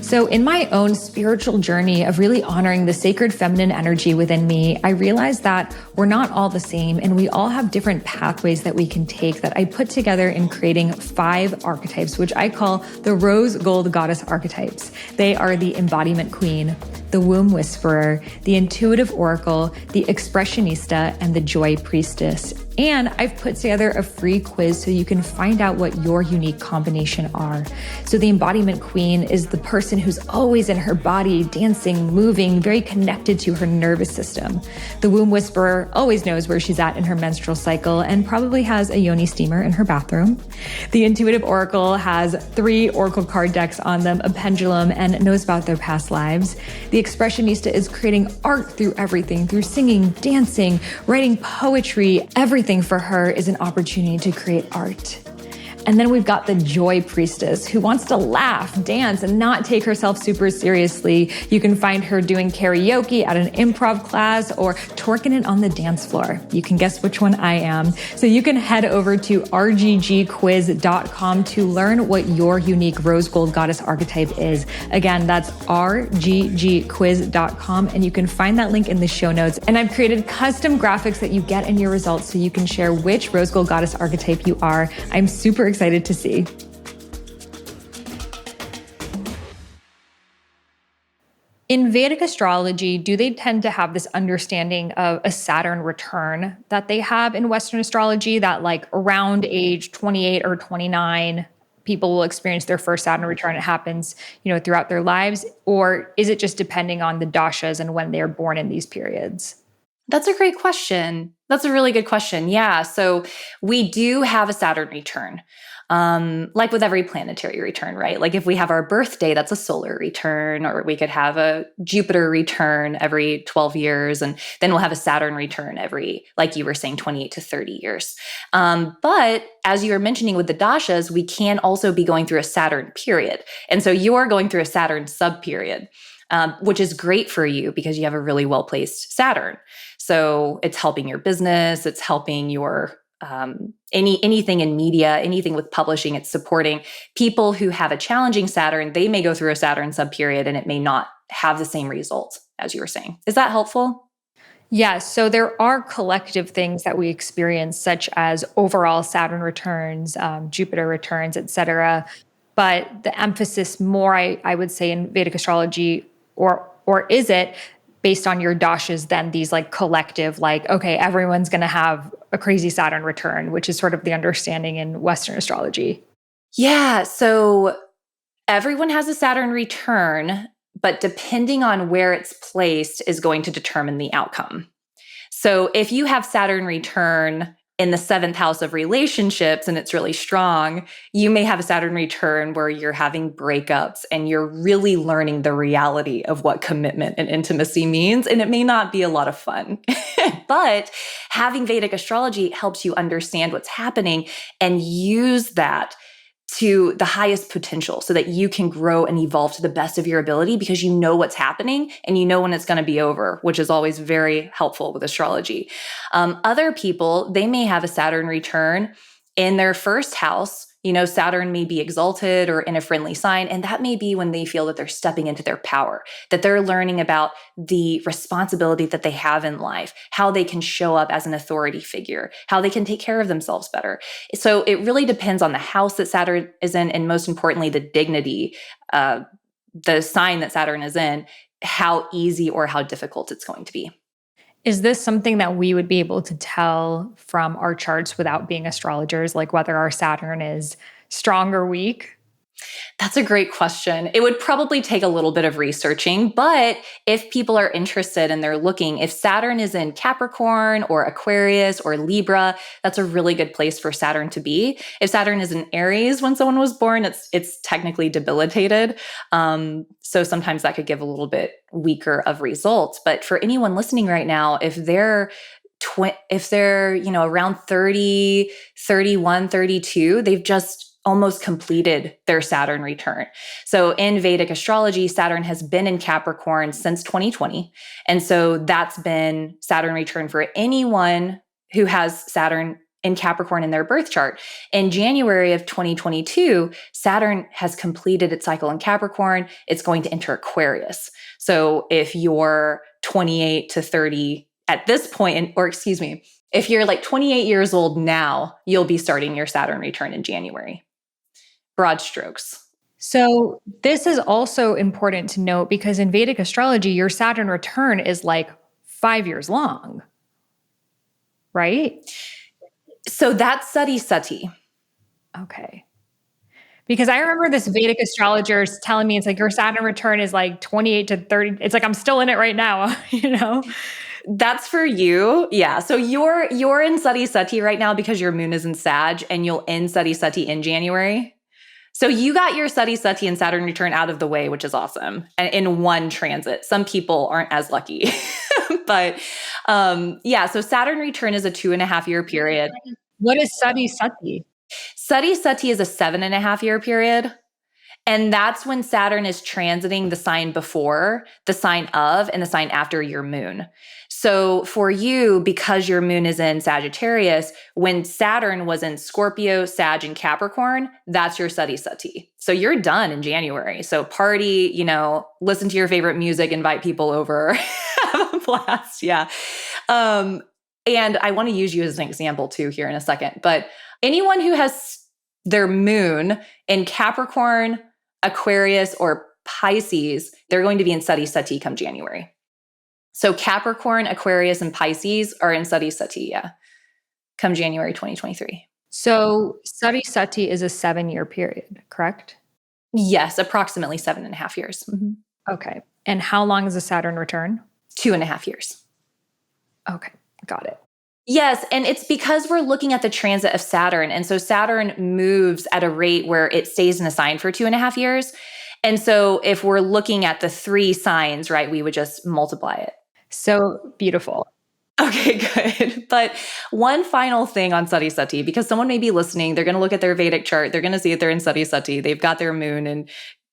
S2: So in my own spiritual journey of really honoring the sacred feminine energy within me, I realized that we're not all the same and we all have different pathways that we can take that I put together in creating 5 archetypes, which I call the rose gold goddess archetypes. They are the embodiment queen, the womb whisperer, the intuitive oracle, the expressionista, and the joy priestess. And I've put together a free quiz so you can find out what your unique combination are. So the embodiment queen is the person who's always in her body, dancing, moving, very connected to her nervous system. The womb whisperer always knows where she's at in her menstrual cycle and probably has a yoni steamer in her bathroom. The intuitive oracle has 3 oracle card decks on them, a pendulum, and knows about their past lives. The expressionista is creating art through everything, through singing, dancing, writing poetry. Everything for her is an opportunity to create art. And then we've got the joy priestess who wants to laugh, dance, and not take herself super seriously. You can find her doing karaoke at an improv class or twerking it on the dance floor. You can guess which one I am. So you can head over to rggquiz.com to learn what your unique rose gold goddess archetype is. Again, that's rggquiz.com, and you can find that link in the show notes. And I've created custom graphics that you get in your results so you can share which rose gold goddess archetype you are. I'm super excited to see. In Vedic astrology, do they tend to have this understanding of a Saturn return that they have in Western astrology, that like around age 28 or 29, people will experience their first Saturn return? It happens, throughout their lives. Or is it just depending on the dashas and when they're born in these periods?
S1: That's a great question. That's a really good question. Yeah. So we do have a Saturn return. Like with every planetary return, right? Like if we have our birthday, that's a solar return, or we could have a Jupiter return every 12 years. And then we'll have a Saturn return every, like you were saying, 28 to 30 years. But as you were mentioning with the dashas, we can also be going through a Saturn period. And so you're going through a Saturn sub period. Which is great for you because you have a really well-placed Saturn. So it's helping your business, it's helping your anything in media, anything with publishing. It's supporting people who have a challenging Saturn. They may go through a Saturn sub-period and it may not have the same result as you were saying. Is that helpful?
S2: Yeah, so there are collective things that we experience, such as overall Saturn returns, Jupiter returns, etc. But the emphasis more, I would say, in Vedic astrology, or is it based on your dashas, then these like collective, like, okay, everyone's going to have a crazy Saturn return, which is sort of the understanding in Western astrology?
S1: Yeah, so everyone has a Saturn return, but depending on where it's placed is going to determine the outcome. So if you have Saturn return in the 7th house of relationships and it's really strong, you may have a Saturn return where you're having breakups and you're really learning the reality of what commitment and intimacy means. And it may not be a lot of fun, but having Vedic astrology helps you understand what's happening and use that to the highest potential so that you can grow and evolve to the best of your ability because you know what's happening and you know when it's going to be over, which is always very helpful with astrology. Other people, they may have a Saturn return in their first house. Saturn may be exalted or in a friendly sign, and that may be when they feel that they're stepping into their power, that they're learning about the responsibility that they have in life, how they can show up as an authority figure, how they can take care of themselves better. So it really depends on the house that Saturn is in, and most importantly, the dignity, the sign that Saturn is in, how easy or how difficult it's going to be.
S2: Is this something that we would be able to tell from our charts without being astrologers, like whether our Saturn is strong or weak?
S1: That's a great question. It would probably take a little bit of researching, but if people are interested and they're looking, if Saturn is in Capricorn or Aquarius or Libra, that's a really good place for Saturn to be. If Saturn is in Aries when someone was born, it's technically debilitated. So sometimes that could give a little bit weaker of results. But for anyone listening right now, if they're around 30, 31, 32, they've just almost completed their Saturn return. So in Vedic astrology, Saturn has been in Capricorn since 2020. And so that's been Saturn return for anyone who has Saturn in Capricorn in their birth chart. In January of 2022, Saturn has completed its cycle in Capricorn. It's going to enter Aquarius. So if you're 28 to 30 at this point, if you're like 28 years old now, you'll be starting your Saturn return in January. Broad strokes.
S2: So this is also important to note because in Vedic astrology, your Saturn return is like 5 years long, right?
S1: So that's Sati Sati.
S2: Okay. Because I remember this Vedic astrologer telling me it's like your Saturn return is like 28 to 30. It's like I'm still in it right now,
S1: That's for you. Yeah. So you're in Sati Sati right now because your moon is in Sag and you'll end Sati Sati in January. So you got your Sati Sati and Saturn return out of the way, which is awesome. And in one transit, some people aren't as lucky. But so Saturn return is a 2.5 year period.
S2: What is Sati Sati?
S1: Sati Sati is a 7.5 year period. And that's when Saturn is transiting the sign before, the sign of, and the sign after your moon. So for you, because your moon is in Sagittarius, when Saturn was in Scorpio, Sag, and Capricorn, that's your Sati Sati. So you're done in January. So party, listen to your favorite music, invite people over, have a blast. Yeah. And I want to use you as an example too here in a second. But anyone who has their moon in Capricorn, Aquarius, or Pisces, they're going to be in Sati Sati come January. So Capricorn, Aquarius, and Pisces are in Sati Sati, come January 2023.
S2: So Sati Sati is a 7-year period, correct?
S1: Yes, approximately 7.5 years. Mm-hmm.
S2: Okay. And how long is a Saturn return?
S1: 2.5 years.
S2: Okay, got it.
S1: Yes, and it's because we're looking at the transit of Saturn. And so Saturn moves at a rate where it stays in a sign for 2.5 years. And so if we're looking at the 3 signs, right, we would just multiply it.
S2: So beautiful.
S1: Okay, good. But one final thing on Sati Sati, because someone may be listening, they're going to look at their Vedic chart, they're going to see that they're in Sati Sati, they've got their moon in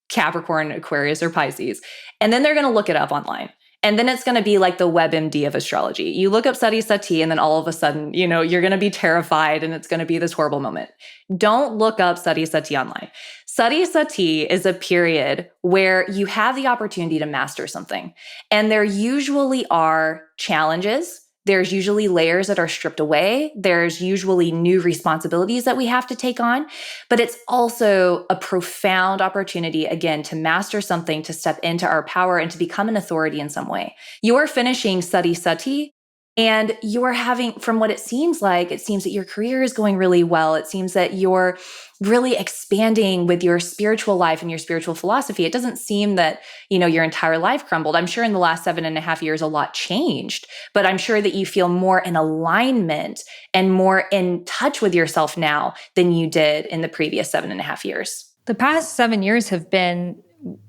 S1: Capricorn, Aquarius, or Pisces, and then they're going to look it up online. And then it's going to be like the WebMD of astrology. You look up Sati Sati, and then all of a sudden, you're going to be terrified, and it's going to be this horrible moment. Don't look up Sati Sati online. Sati Sati is a period where you have the opportunity to master something. And there usually are challenges. There's usually layers that are stripped away. There's usually new responsibilities that we have to take on. But it's also a profound opportunity, again, to master something, to step into our power, and to become an authority in some way. You're finishing Sati Sati, and you're having, from what it seems that your career is going really well. It seems that you're really expanding with your spiritual life and your spiritual philosophy. It doesn't seem that, your entire life crumbled. I'm sure in the last 7.5 years, a lot changed, but I'm sure that you feel more in alignment and more in touch with yourself now than you did in the previous 7.5 years.
S2: The past 7 years have been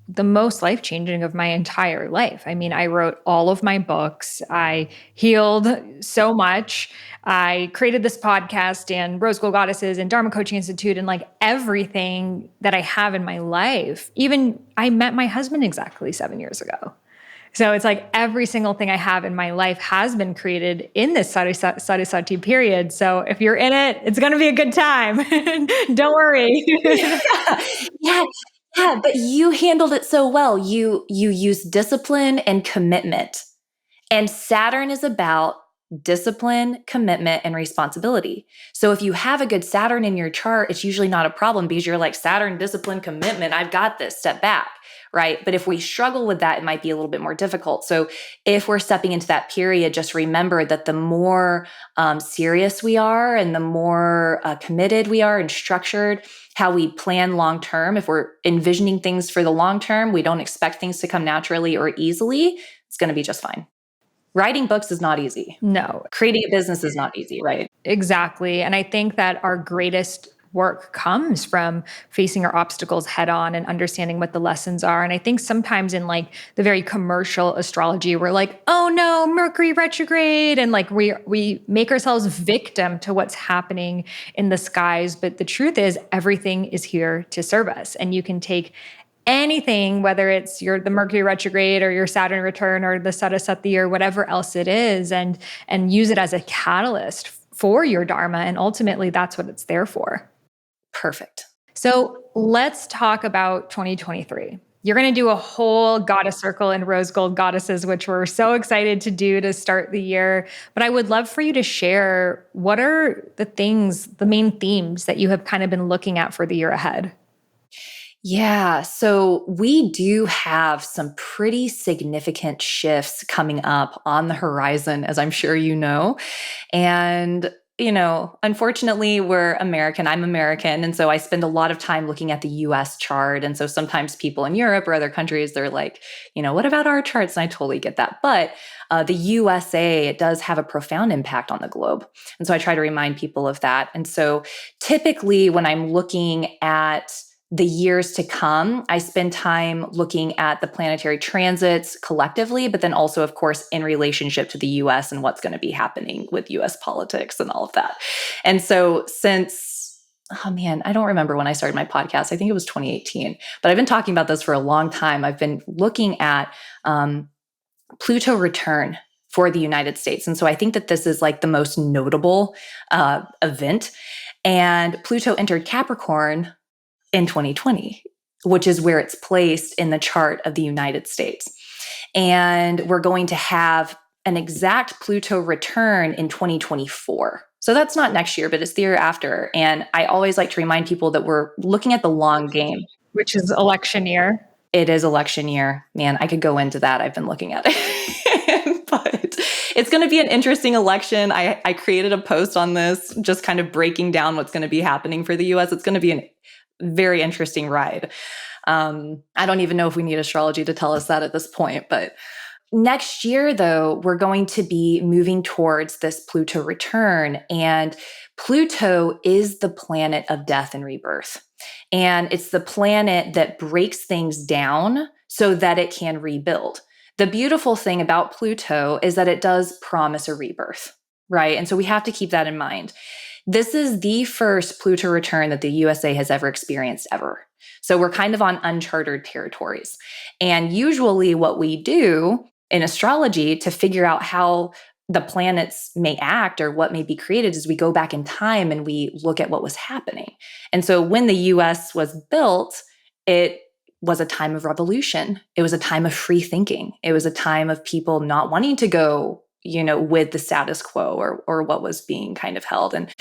S2: the most life-changing of my entire life. I mean, I wrote all of my books. I healed so much. I created this podcast and Rose Gold Goddesses and Dharma Coaching Institute and like everything that I have in my life. Even I met my husband exactly 7 years ago. So it's like every single thing I have in my life has been created in this Sati Sati period. So if you're in it, it's going to be a good time. Don't worry.
S1: Yeah. Yeah, but you handled it so well. You used discipline and commitment. And Saturn is about discipline, commitment, and responsibility. So if you have a good Saturn in your chart, it's usually not a problem because you're like, Saturn, discipline, commitment, I've got this, step back, right? But if we struggle with that, it might be a little bit more difficult. So if we're stepping into that period, just remember that the more serious we are and the more committed we are and structured, how we plan long term, if we're envisioning things for the long term, we don't expect things to come naturally or easily, it's going to be just fine. Writing books is not easy.
S2: No.
S1: Creating a business is not easy, right?
S2: Exactly. And I think that our greatest work comes from facing our obstacles head on and understanding what the lessons are. And I think sometimes in like the very commercial astrology, we're like, oh no, Mercury retrograde. And like we make ourselves victim to what's happening in the skies. But the truth is everything is here to serve us. And you can take anything, whether it's the Mercury retrograde or your Saturn return or the Sati Sati or whatever else it is, and use it as a catalyst for your dharma. And ultimately that's what it's there for.
S1: Perfect.
S2: So let's talk about 2023. You're going to do a whole goddess circle in Rose Gold Goddesses, which we're so excited to do to start the year. But I would love for you to share what are the main themes that you have kind of been looking at for the year ahead?
S1: Yeah, so we do have some pretty significant shifts coming up on the horizon, as I'm sure you know. And unfortunately, we're American. I'm American. And so I spend a lot of time looking at the US chart. And so sometimes people in Europe or other countries, they're like, what about our charts? And I totally get that. But the USA, it does have a profound impact on the globe. And so I try to remind people of that. And so typically when I'm looking at the years to come, I spend time looking at the planetary transits collectively, but then also, of course, in relationship to the US and what's going to be happening with US politics and all of that. And so since oh man, I don't remember when I started my podcast. I think it was 2018, but I've been talking about this for a long time. I've been looking at Pluto return for the United States. And so I think that this is like the most notable event. And Pluto entered Capricorn in 2020, which is where it's placed in the chart of the United States. And we're going to have an exact Pluto return in 2024. So that's not next year, but it's the year after. And I always like to remind people that we're looking at the long game.
S2: Which is election year.
S1: It is election year. Man, I could go into that. I've been looking at it. But it's going to be an interesting election. I created a post on this, just kind of breaking down what's going to be happening for the US. It's going to be a very interesting ride. I don't even know if we need astrology to tell us that at this point. But next year, though, we're going to be moving towards this Pluto return. And Pluto is the planet of death and rebirth. And it's the planet that breaks things down so that it can rebuild. The beautiful thing about Pluto is that it does promise a rebirth, right? And so we have to keep that in mind. This is the first Pluto return that the USA has ever experienced ever. So we're kind of on uncharted territories. And usually what we do in astrology to figure out how the planets may act or what may be created is we go back in time and we look at what was happening. And so when the US was built, it was a time of revolution. It was a time of free thinking. It was a time of people not wanting to go, with the status quo or what was being kind of held. And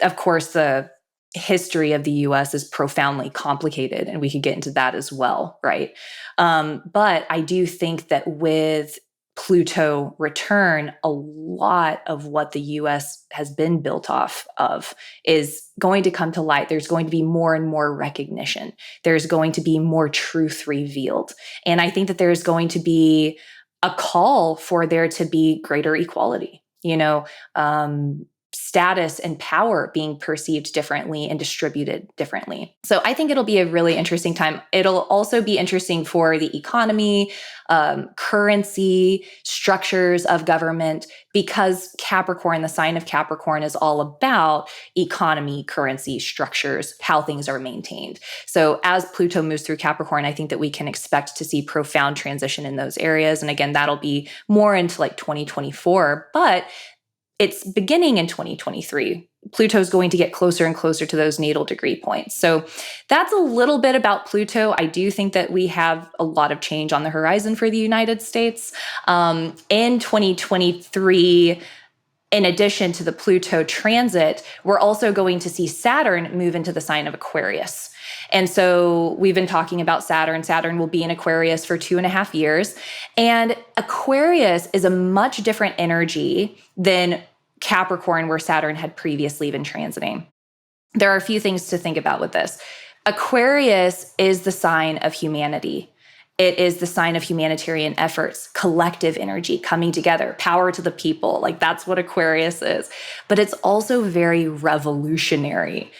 S1: of course, the history of the US is profoundly complicated, and we could get into that as well, right? But I do think that with Pluto return, a lot of what the US has been built off of is going to come to light. There's going to be more and more recognition. There's going to be more truth revealed. And I think that there's going to be a call for there to be greater equality, status and power being perceived differently and distributed differently. So I think it'll be a really interesting time. It'll also be interesting for the economy, currency, structures of government, because Capricorn, the sign of Capricorn, is all about economy, currency, structures, how things are maintained. So as Pluto moves through Capricorn, I think that we can expect to see profound transition in those areas. And again, that'll be more into like 2024, but it's beginning in 2023. Pluto's going to get closer and closer to those natal degree points. So that's a little bit about Pluto. I do think that we have a lot of change on the horizon for the United States. In 2023, in addition to the Pluto transit, we're also going to see Saturn move into the sign of Aquarius. And so we've been talking about Saturn. Saturn will be in Aquarius for 2.5 years. And Aquarius is a much different energy than Capricorn, where Saturn had previously been transiting. There are a few things to think about with this. Aquarius is the sign of humanity. It is the sign of humanitarian efforts, collective energy coming together, power to the people. Like that's what Aquarius is. But it's also very revolutionary.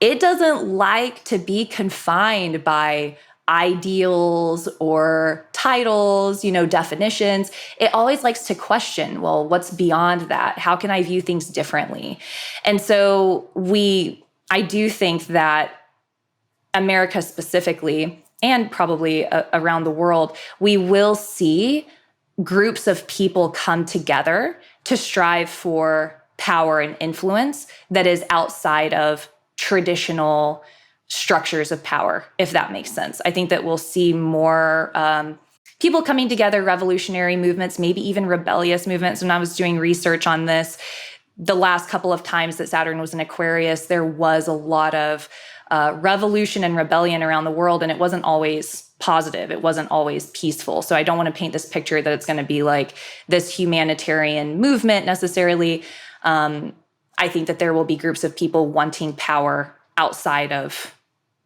S1: It doesn't like to be confined by ideals or titles, definitions. It always likes to question, well, what's beyond that? How can I view things differently? And so I do think that America specifically, and probably around the world, we will see groups of people come together to strive for power and influence that is outside of traditional structures of power, if that makes sense. I think that we'll see more people coming together, revolutionary movements, maybe even rebellious movements. When I was doing research on this, the last couple of times that Saturn was in Aquarius, there was a lot of revolution and rebellion around the world, and it wasn't always positive. It wasn't always peaceful. So I don't want to paint this picture that it's going to be like this humanitarian movement necessarily. I think that there will be groups of people wanting power outside of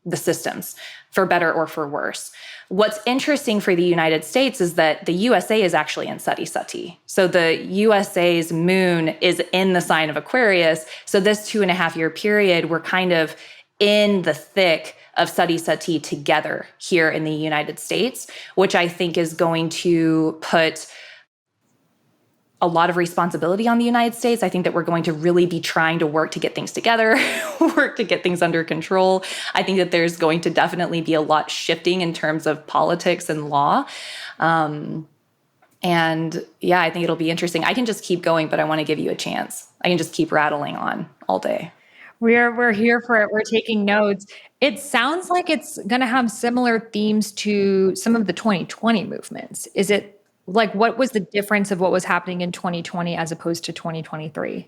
S1: the systems, for better or for worse. What's interesting for the United States is that the USA is actually in Sati Sati. So the USA's moon is in the sign of Aquarius. So this 2.5-year period, we're kind of in the thick of Sati Sati together here in the United States, which I think is going to put a lot of responsibility on the United States. I think that we're going to really be trying to work to get things together, work to get things under control. I think that there's going to definitely be a lot shifting in terms of politics and law. And yeah, I think it'll be interesting. I can just keep going, but I want to give you a chance. I can just keep rattling on all day.
S2: We're here for it. We're taking notes. It sounds like it's going to have similar themes to some of the 2020 movements. Is it like, what was the difference of what was happening in 2020 as opposed to 2023?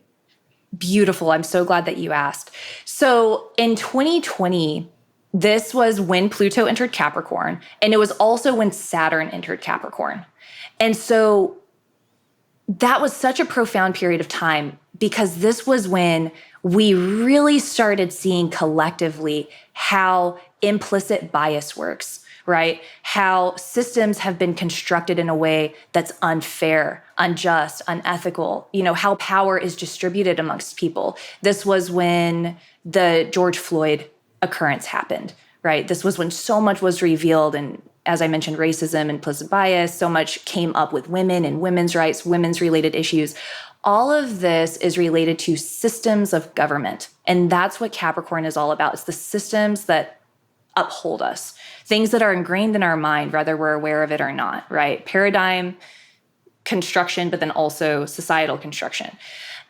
S1: Beautiful. I'm so glad that you asked. So in 2020, this was when Pluto entered Capricorn, and it was also when Saturn entered Capricorn. And so that was such a profound period of time because this was when we really started seeing collectively how implicit bias works, right? How systems have been constructed in a way that's unfair, unjust, unethical, how power is distributed amongst people. This was when the George Floyd occurrence happened, right? This was when so much was revealed, and as I mentioned, racism, implicit bias, so much came up with women and women's rights, women's related issues. All of this is related to systems of government. And that's what Capricorn is all about. It's the systems that uphold us, things that are ingrained in our mind, whether we're aware of it or not, right? Paradigm construction, but then also societal construction.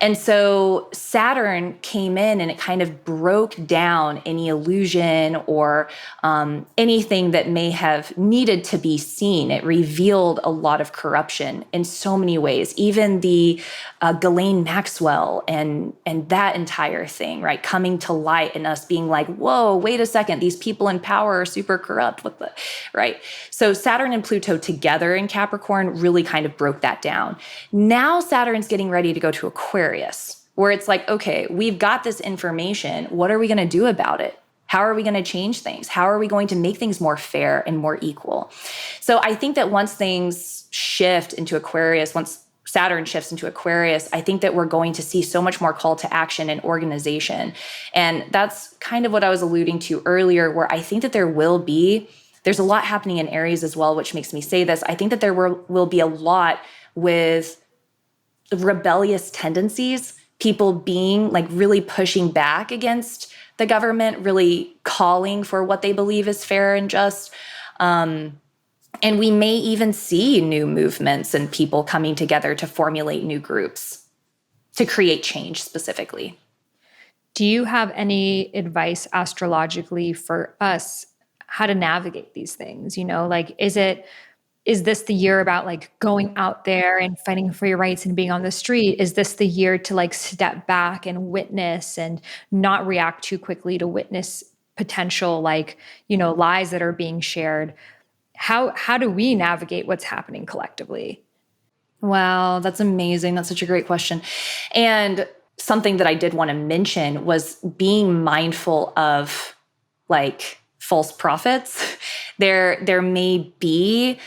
S1: And so Saturn came in and it kind of broke down any illusion or anything that may have needed to be seen. It revealed a lot of corruption in so many ways, even the Ghislaine Maxwell and that entire thing, right? Coming to light and us being like, whoa, wait a second, these people in power are super corrupt. Right? So Saturn and Pluto together in Capricorn really kind of broke that down. Now Saturn's getting ready to go to Aquarius, where it's like, okay, we've got this information. What are we going to do about it? How are we going to change things? How are we going to make things more fair and more equal? So I think that once things shift into Aquarius, once Saturn shifts into Aquarius, I think that we're going to see so much more call to action and organization. And that's kind of what I was alluding to earlier, where I think that there's a lot happening in Aries as well, which makes me say this. I think that there will be a lot with rebellious tendencies, people being like really pushing back against the government, really calling for what they believe is fair and just. And we may even see new movements and people coming together to formulate new groups to create change specifically.
S2: Do you have any advice astrologically for us how to navigate these things? Is this the year about like going out there and fighting for your rights and being on the street? Is this the year to like step back and witness and not react too quickly to witness potential lies that are being shared? How do we navigate what's happening collectively?
S1: Wow, that's amazing. That's such a great question. And something that I did want to mention was being mindful of like false prophets. There may be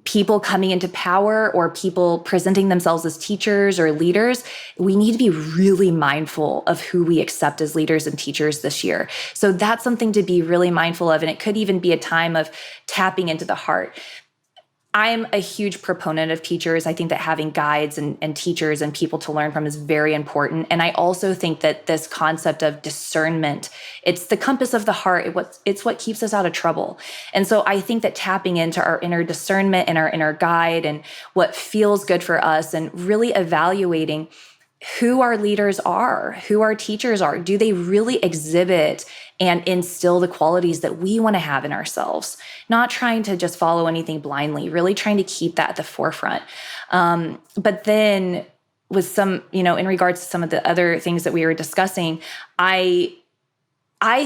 S1: people coming into power or people presenting themselves as teachers or leaders. We need to be really mindful of who we accept as leaders and teachers this year. So that's something to be really mindful of. And it could even be a time of tapping into the heart. I'm a huge proponent of teachers. I think that having guides and teachers and people to learn from is very important. And I also think that this concept of discernment, it's the compass of the heart. It's what keeps us out of trouble. And so I think that tapping into our inner discernment and our inner guide and what feels good for us and really evaluating who our leaders are, who our teachers are. Do they really exhibit and instill the qualities that we want to have in ourselves? Not trying to just follow anything blindly, really trying to keep that at the forefront. But then with some, in regards to some of the other things that we were discussing, I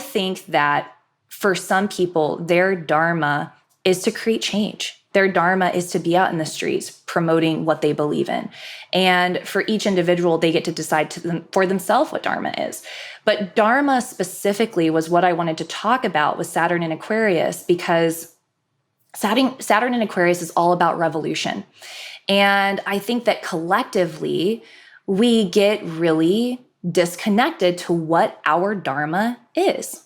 S1: think that for some people, their dharma is to create change. Their dharma is to be out in the streets promoting what they believe in. And for each individual, they get to decide for themselves what dharma is. But dharma specifically was what I wanted to talk about with Saturn in Aquarius, because Saturn in Aquarius is all about revolution. And I think that collectively, we get really disconnected to what our dharma is.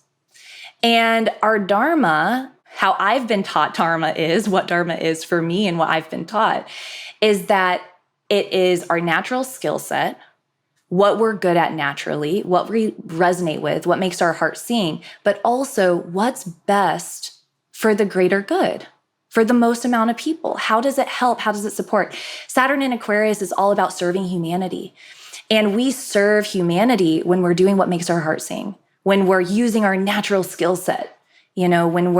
S1: And our dharma, how I've been taught dharma is, what dharma is for me and what I've been taught, is that It is our natural skill set, what we're good at naturally, what we resonate with, what makes our heart sing, but also what's best for the greater good, for the most amount of people. How does it help? How does it support? Saturn in Aquarius is all about serving humanity. And we serve humanity when we're doing what makes our heart sing, when we're using our natural skill set, when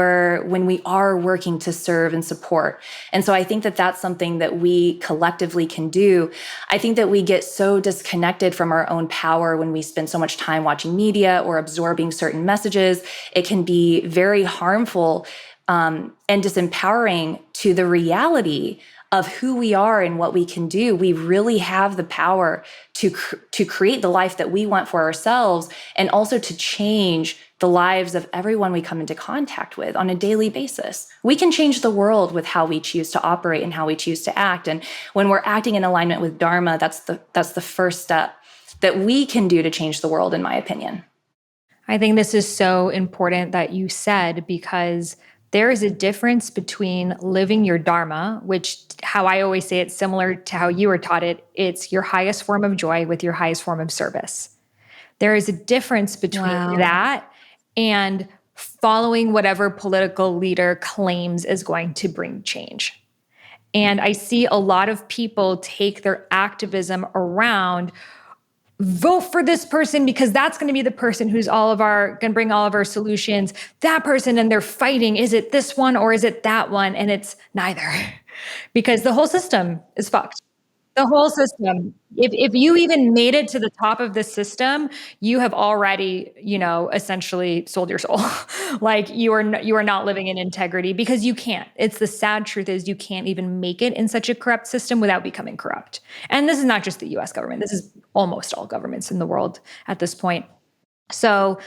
S1: we are working to serve and support. And so I think that that's something that we collectively can do. I think that we get so disconnected from our own power when we spend so much time watching media or absorbing certain messages. It can be very harmful and disempowering to the reality of who we are and what we can do. We really have the power to create the life that we want for ourselves, and also to change the lives of everyone we come into contact with on a daily basis. We can change the world with how we choose to operate and how we choose to act. And when we're acting in alignment with dharma, that's the first step that we can do to change the world, in my opinion.
S2: I think this is so important that you said, because there is a difference between living your dharma, which, how I always say it, similar to how you were taught it, it's your highest form of joy with your highest form of service. There is a difference between
S1: Wow.
S2: that and following whatever political leader claims is going to bring change. And I see a lot of people take their activism around, vote for this person because that's going to be the person who's going to bring all of our solutions. That person, and they're fighting. Is it this one or is it that one? And it's neither, because the whole system is fucked. The whole system. If you even made it to the top of the system, you have already, essentially sold your soul. Like you are not living in integrity, because you can't. It's the sad truth is you can't even make it in such a corrupt system without becoming corrupt. And this is not just the US government. This is almost all governments in the world at this point. So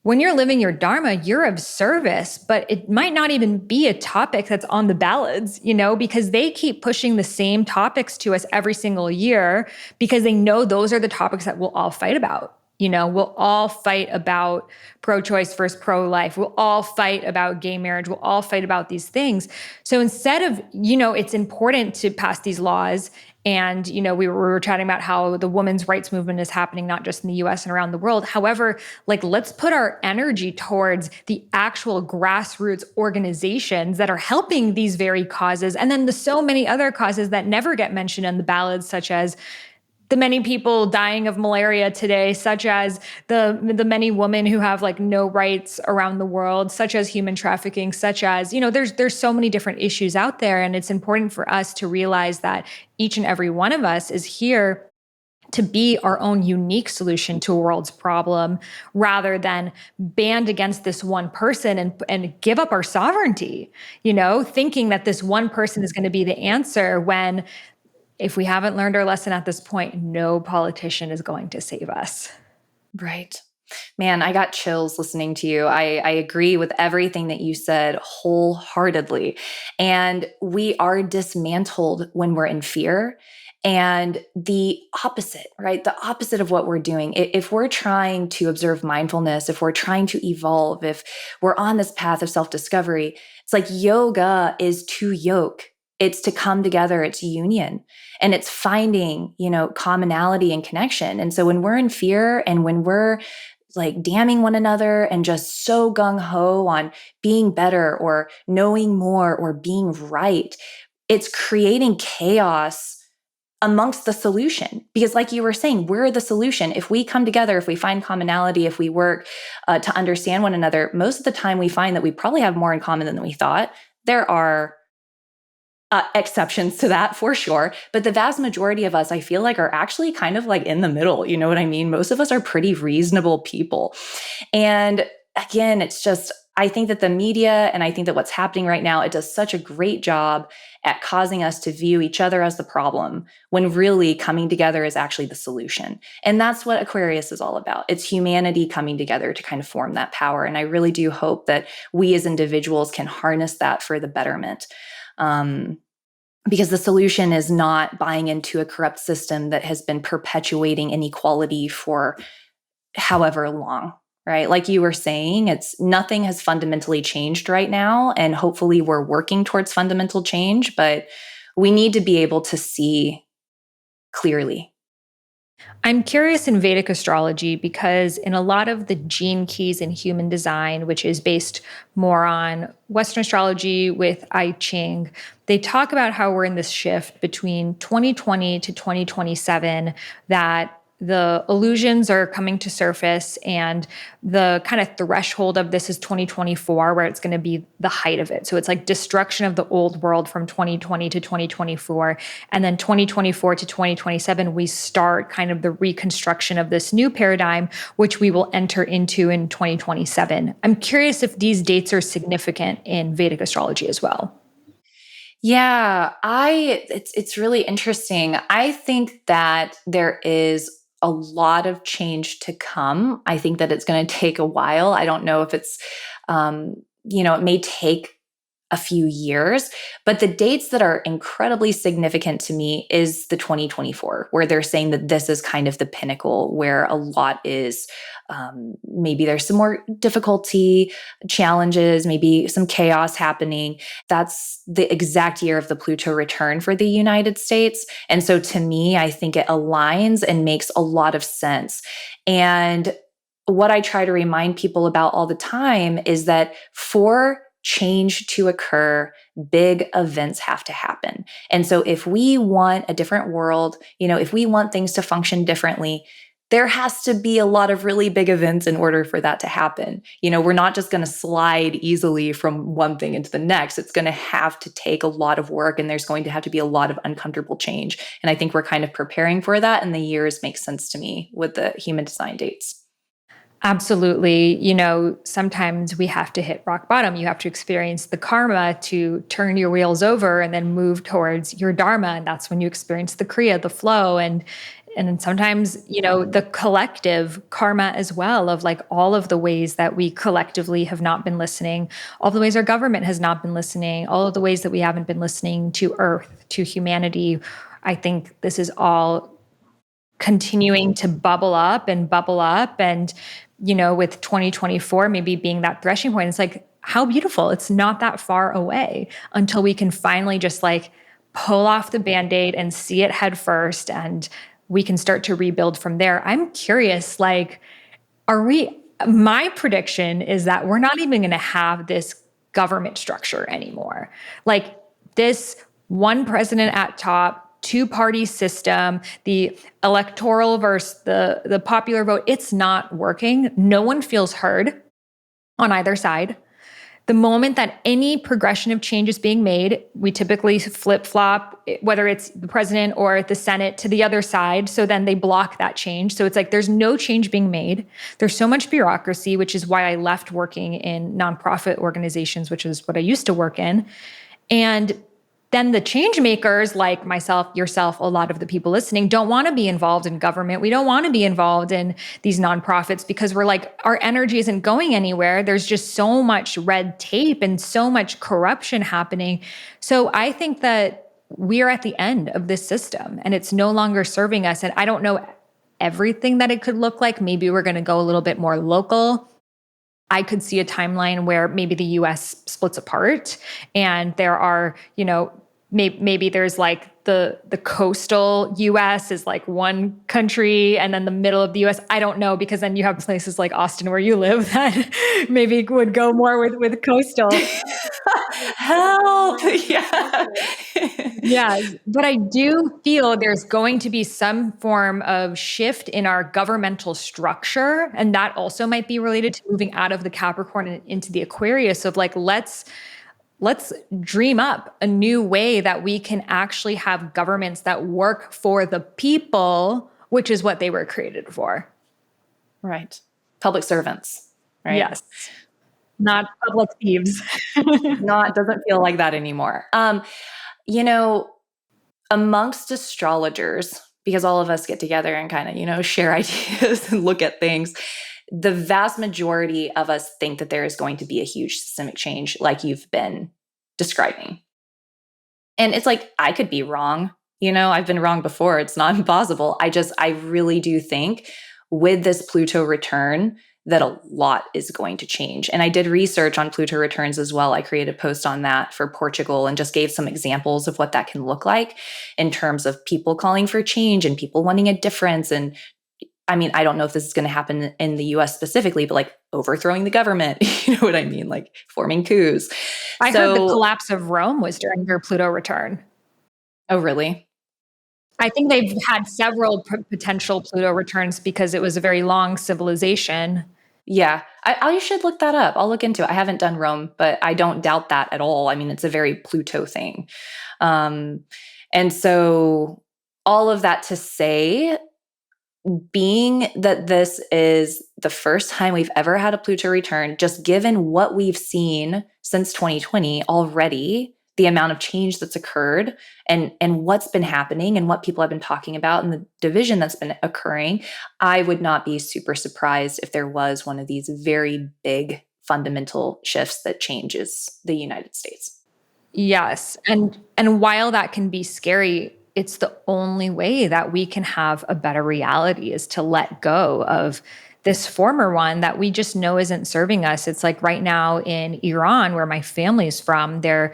S2: when you're living your dharma, you're of service, but it might not even be a topic that's on the ballots, because they keep pushing the same topics to us every single year, because they know those are the topics that we'll all fight about. We'll all fight about pro-choice versus pro-life. We'll all fight about gay marriage. We'll all fight about these things. So instead of, it's important to pass these laws. And, we were chatting about how the women's rights movement is happening, not just in the US and around the world. However, let's put our energy towards the actual grassroots organizations that are helping these very causes. And then the so many other causes that never get mentioned in the ballads, such as the many people dying of malaria today, such as the many women who have no rights around the world, such as human trafficking, such as, there's so many different issues out there. And it's important for us to realize that each and every one of us is here to be our own unique solution to a world's problem, rather than band against this one person and give up our sovereignty, thinking that this one person is going to be the answer, when, if we haven't learned our lesson at this point, no politician is going to save us.
S1: Right. Man, I got chills listening to you. I agree with everything that you said wholeheartedly. And we are dismantled when we're in fear. And the opposite, right? The opposite of what we're doing. If we're trying to observe mindfulness, if we're trying to evolve, if we're on this path of self-discovery, it's like yoga is to yoke. It's to come together, it's union, and it's finding, commonality and connection. And so when we're in fear and when we're damning one another and just so gung ho on being better or knowing more or being right, it's creating chaos amongst the solution. Because like you were saying, we're the solution. If we come together, if we find commonality, if we work to understand one another, most of the time we find that we probably have more in common than we thought. There are exceptions to that for sure. But the vast majority of us, I feel like, are actually kind of in the middle. You know what I mean? Most of us are pretty reasonable people. And again, it's just, I think that the media and I think that what's happening right now, it does such a great job at causing us to view each other as the problem, when really coming together is actually the solution. And that's what Aquarius is all about. It's humanity coming together to kind of form that power. And I really do hope that we as individuals can harness that for the betterment. Because the solution is not buying into a corrupt system that has been perpetuating inequality for however long, right? Like you were saying, nothing has fundamentally changed right now. And hopefully we're working towards fundamental change, but we need to be able to see clearly.
S2: I'm curious in Vedic astrology because in a lot of the gene keys in human design, which is based more on Western astrology with I Ching, they talk about how we're in this shift between 2020 to 2027, that the illusions are coming to surface and the kind of threshold of this is 2024, where it's going to be the height of it. So it's like destruction of the old world from 2020 to 2024. And then 2024 to 2027, we start kind of the reconstruction of this new paradigm, which we will enter into in 2027. I'm curious if these dates are significant in Vedic astrology as well.
S1: Yeah, it's really interesting. I think that there is a lot of change to come. I think that it's going to take a while. I don't know if it's it may take a few years, but the dates that are incredibly significant to me is the 2024, where they're saying that this is kind of the pinnacle where a lot is, maybe there's some more difficulty, challenges, maybe some chaos happening. That's the exact year of the Pluto return for the United States. And so to me, I think it aligns and makes a lot of sense. And what I try to remind people about all the time is that for change to occur, big events have to happen. And so if we want a different world, if we want things to function differently, there has to be a lot of really big events in order for that to happen. We're not just going to slide easily from one thing into the next. It's going to have to take a lot of work, and there's going to have to be a lot of uncomfortable change. And I think we're kind of preparing for that, and the years make sense to me with the human design dates.
S2: Absolutely. Sometimes we have to hit rock bottom. You have to experience the karma to turn your wheels over and then move towards your dharma. And that's when you experience the kriya, the flow. And then sometimes, the collective karma as well, of like all of the ways that we collectively have not been listening, all the ways our government has not been listening, all of the ways that we haven't been listening to Earth, to humanity. I think this is all continuing to bubble up and bubble up. And, with 2024 maybe being that threshing point, it's like, how beautiful. It's not that far away until we can finally just like pull off the Band-Aid and see it head first, and we can start to rebuild from there. I'm curious, like, my prediction is that we're not even going to have this government structure anymore. Like this one president at top, two-party system, the electoral versus the popular vote, it's not working. No one feels heard on either side. The moment that any progression of change is being made, we typically flip-flop, whether it's the president or the Senate, to the other side. So then they block that change. So it's like there's no change being made. There's so much bureaucracy, which is why I left working in nonprofit organizations, which is what I used to work in. And then the change makers like myself, yourself, a lot of the people listening don't want to be involved in government. We don't want to be involved in these nonprofits because we're like, our energy isn't going anywhere. There's just so much red tape and so much corruption happening. So I think that we are at the end of this system and it's no longer serving us. And I don't know everything that it could look like. Maybe we're going to go a little bit more local. I could see a timeline where maybe the US splits apart and there are, maybe there's like the coastal US is like one country and then the middle of the US. I don't know, because then you have places like Austin where you live that maybe would go more with coastal.
S1: Help! Yeah.
S2: Yeah, but I do feel there's going to be some form of shift in our governmental structure. And that also might be related to moving out of the Capricorn and into the Aquarius of like, let's dream up a new way that we can actually have governments that work for the people, which is what they were created for.
S1: Right. Public servants, right?
S2: Yes. Not public thieves.
S1: Doesn't feel like that anymore. Amongst astrologers, because all of us get together and kind of, share ideas and look at things, the vast majority of us think that there is going to be a huge systemic change like you've been describing. And it's like, I could be wrong. I've been wrong before. It's not impossible. I really do think with this Pluto return, that a lot is going to change. And I did research on Pluto returns as well. I created a post on that for Portugal and just gave some examples of what that can look like in terms of people calling for change and people wanting a difference. And I mean, I don't know if this is going to happen in the US specifically, but like overthrowing the government, you know what I mean? Like forming coups.
S2: I heard the
S1: So,
S2: collapse of Rome was during their Pluto return.
S1: oh, really?
S2: I think they've had several potential Pluto returns because it was a very long civilization.
S1: Yeah, I should look that up. I'll look into it. I haven't done Rome, but I don't doubt that at all. I mean, it's a very Pluto thing. Um, and so, all of that to say, being that this is the first time we've ever had a Pluto return, just given what we've seen since 2020 already, the amount of change that's occurred and what's been happening and what people have been talking about and the division that's been occurring, I would not be super surprised if there was one of these very big fundamental shifts that changes the United States.
S2: Yes. And while that can be scary, it's the only way that we can have a better reality is to let go of this former one that we just know isn't serving us. It's like right now in Iran, where my family's from, they're,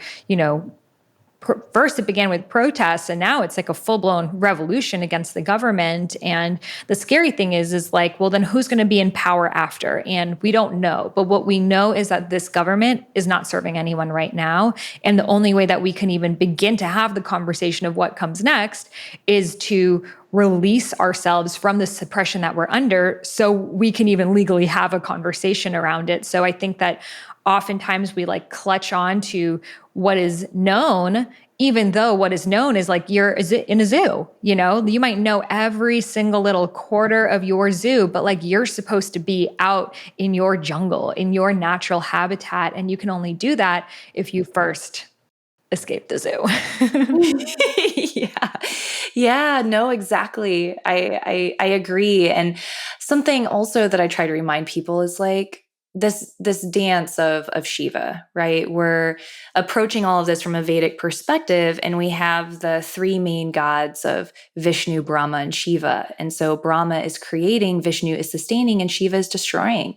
S2: first it began with protests and now it's like a full-blown revolution against the government. And the scary thing is like, well, then who's going to be in power after? And we don't know. But what we know is that this government is not serving anyone right now. And the only way that we can even begin to have the conversation of what comes next is to release ourselves from the suppression that we're under so we can even legally have a conversation around it. So I think that oftentimes we like clutch on to what is known, even though what is known is like you're in a zoo. You might know every single little quarter of your zoo, but like you're supposed to be out in your jungle, in your natural habitat. And you can only do that if you first escape the zoo.
S1: Yeah. Yeah, no, exactly. I agree. And something also that I try to remind people is like this dance of Shiva, right? We're approaching all of this from a Vedic perspective, and we have the three main gods of Vishnu, Brahma, and Shiva. And so Brahma is creating, Vishnu is sustaining, and Shiva is destroying.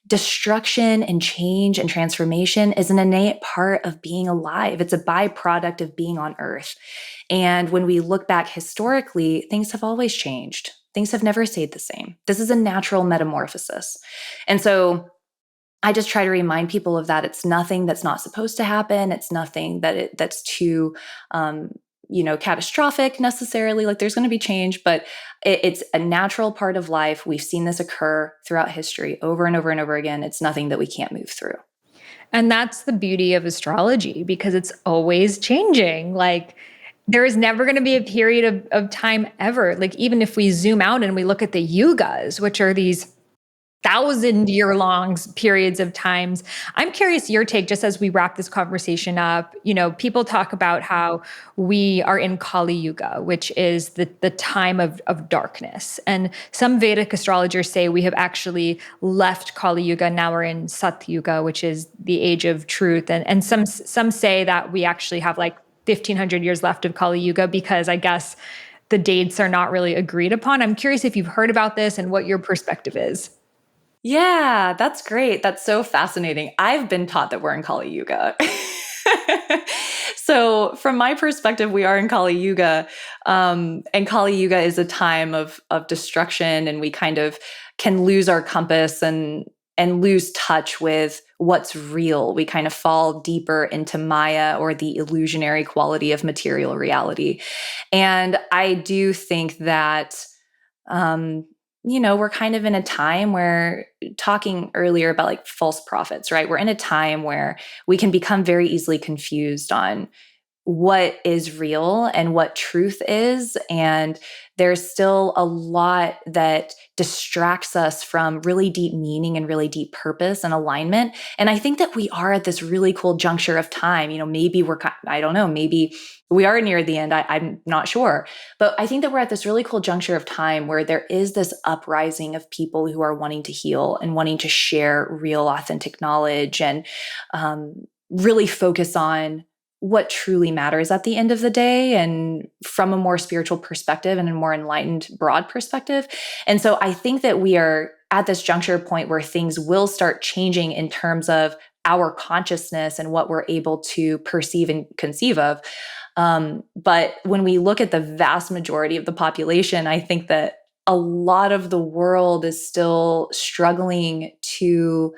S1: Destruction and change and transformation is an innate part of being alive. It's a byproduct of being on Earth. And when we look back historically, things have always changed. Things have never stayed the same. This is a natural metamorphosis. And so I just try to remind people of that. It's nothing that's not supposed to happen. It's nothing that's too catastrophic necessarily. Like there's going to be change, but it's a natural part of life. We've seen this occur throughout history over and over and over again. It's nothing that we can't move through.
S2: And that's the beauty of astrology because it's always changing. Like there is never going to be a period of time ever. Like even if we zoom out and we look at the yugas, which are these 1,000-year-long periods of times. I'm curious your take, just as we wrap this conversation up. People talk about how we are in Kali Yuga, which is the time of darkness. And some Vedic astrologers say we have actually left Kali Yuga. Now we're in Sat Yuga, which is the age of truth. And some say that we actually have like 1,500 years left of Kali Yuga because I guess the dates are not really agreed upon. I'm curious if you've heard about this and what your perspective is.
S1: Yeah, that's great. That's so fascinating. I've been taught that we're in Kali Yuga. So from my perspective, we are in Kali Yuga. And Kali Yuga is a time of destruction, and we kind of can lose our compass and lose touch with what's real. We kind of fall deeper into Maya, or the illusionary quality of material reality. And I do think that we're kind of in a time where, talking earlier about like false prophets, right? We're in a time where we can become very easily confused on what is real and what truth is. And there's still a lot that distracts us from really deep meaning and really deep purpose and alignment. And I think that we are at this really cool juncture of time. Maybe I don't know, maybe we are near the end. I'm not sure. But I think that we're at this really cool juncture of time where there is this uprising of people who are wanting to heal and wanting to share real, authentic knowledge and really focus on what truly matters at the end of the day, and from a more spiritual perspective and a more enlightened, broad perspective. And so I think that we are at this juncture point where things will start changing in terms of our consciousness and what we're able to perceive and conceive of. But when we look at the vast majority of the population, I think that a lot of the world is still struggling to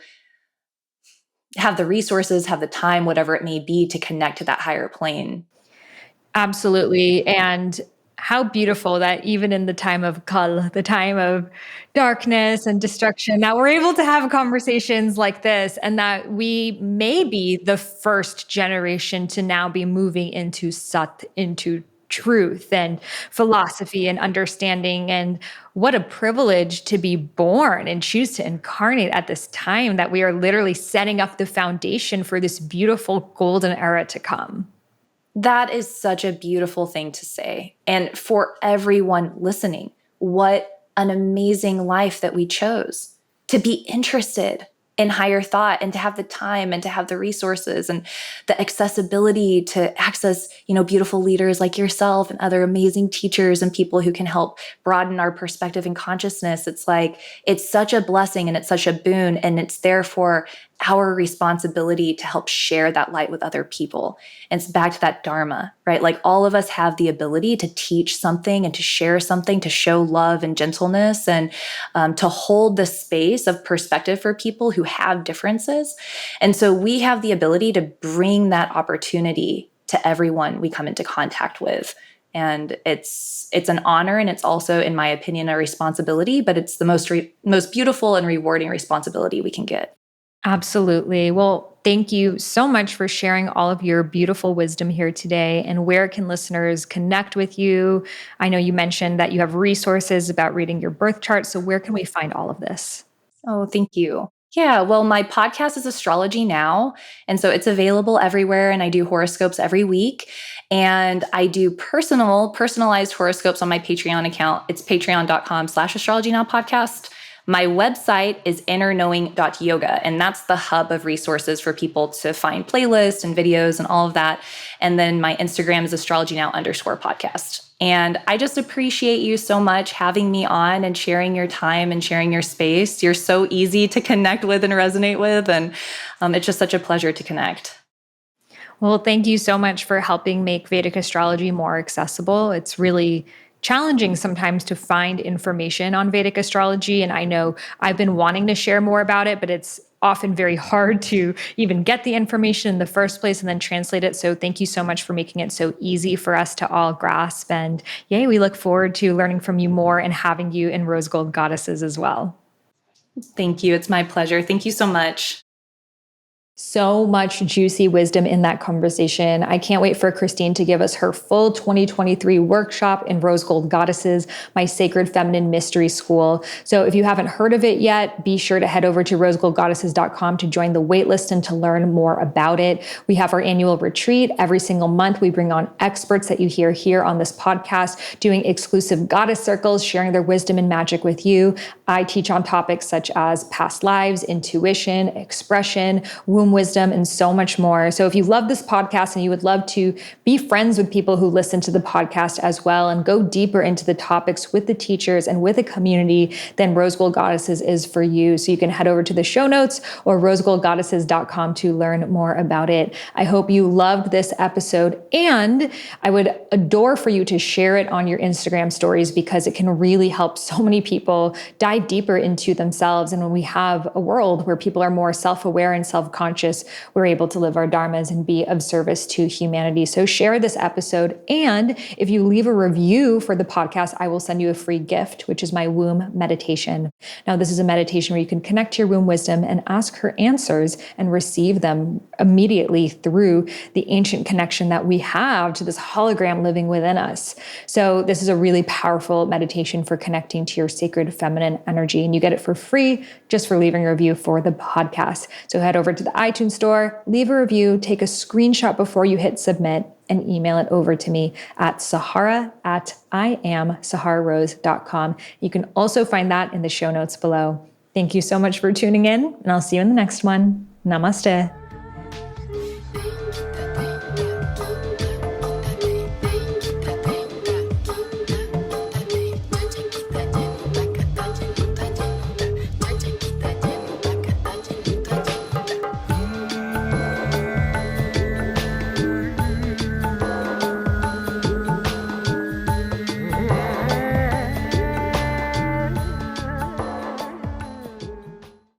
S1: have the resources, have the time, whatever it may be, to connect to that higher plane.
S2: Absolutely. And how beautiful that even in the time of kal, the time of darkness and destruction, that we're able to have conversations like this, and that we may be the first generation to now be moving into sat, into truth and philosophy and understanding. And what a privilege to be born and choose to incarnate at this time, that we are literally setting up the foundation for this beautiful golden era to come.
S1: That is such a beautiful thing to say. And for everyone listening, what an amazing life that we chose to be interested in higher thought and to have the time and to have the resources and the accessibility to access, beautiful leaders like yourself and other amazing teachers and people who can help broaden our perspective and consciousness. It's like, it's such a blessing and it's such a boon, and it's therefore our responsibility to help share that light with other people. And it's back to that dharma, right? Like, all of us have the ability to teach something and to share something, to show love and gentleness, and to hold the space of perspective for people who have differences. And so we have the ability to bring that opportunity to everyone we come into contact with. And it's an honor, and it's also, in my opinion, a responsibility, but it's the most beautiful and rewarding responsibility we can get.
S2: Absolutely. Well, thank you so much for sharing all of your beautiful wisdom here today. And where can listeners connect with you? I know you mentioned that you have resources about reading your birth chart. So where can we find all of this?
S1: Oh, thank you. Yeah, well, my podcast is Astrology Now. And so it's available everywhere. And I do horoscopes every week. And I do personalized horoscopes on my Patreon account. It's patreon.com/astrology now podcast. My website is innerknowing.yoga, and that's the hub of resources for people to find playlists and videos and all of that. And then my Instagram is astrologynow_podcast. And I just appreciate you so much having me on and sharing your time and sharing your space. You're so easy to connect with and resonate with. And it's just such a pleasure to connect.
S2: Well, thank you so much for helping make Vedic astrology more accessible. It's really challenging sometimes to find information on Vedic astrology. And I know I've been wanting to share more about it, but it's often very hard to even get the information in the first place and then translate it. So thank you so much for making it so easy for us to all grasp. And yay, we look forward to learning from you more and having you in Rose Gold Goddesses as well.
S1: Thank you. It's my pleasure. Thank you so much.
S2: So much juicy wisdom in that conversation. I can't wait for Christine to give us her full 2023 workshop in Rose Gold Goddesses, my Sacred Feminine Mystery School. So if you haven't heard of it yet, be sure to head over to rosegoldgoddesses.com to join the waitlist and to learn more about it. We have our annual retreat. Every single month, we bring on experts that you hear here on this podcast, doing exclusive goddess circles, sharing their wisdom and magic with you. I teach on topics such as past lives, intuition, expression, womb wisdom, and so much more. So if you love this podcast and you would love to be friends with people who listen to the podcast as well and go deeper into the topics with the teachers and with a community, then Rose Gold Goddesses is for you. So you can head over to the show notes or rosegoldgoddesses.com to learn more about it. I hope you loved this episode, and I would adore for you to share it on your Instagram stories, because it can really help so many people dive deeper into themselves. And when we have a world where people are more self-aware and self-conscious, we're able to live our dharmas and be of service to humanity. So share this episode. And if you leave a review for the podcast, I will send you a free gift, which is my womb meditation. Now, this is a meditation where you can connect to your womb wisdom and ask her answers and receive them immediately through the ancient connection that we have to this hologram living within us. So this is a really powerful meditation for connecting to your sacred feminine energy. And you get it for free just for leaving a review for the podcast. So head over to the iTunes store, leave a review, take a screenshot before you hit submit, and email it over to me at sahara@iamsahararose.com. You can also find that in the show notes below. Thank you so much for tuning in, and I'll see you in the next one. Namaste.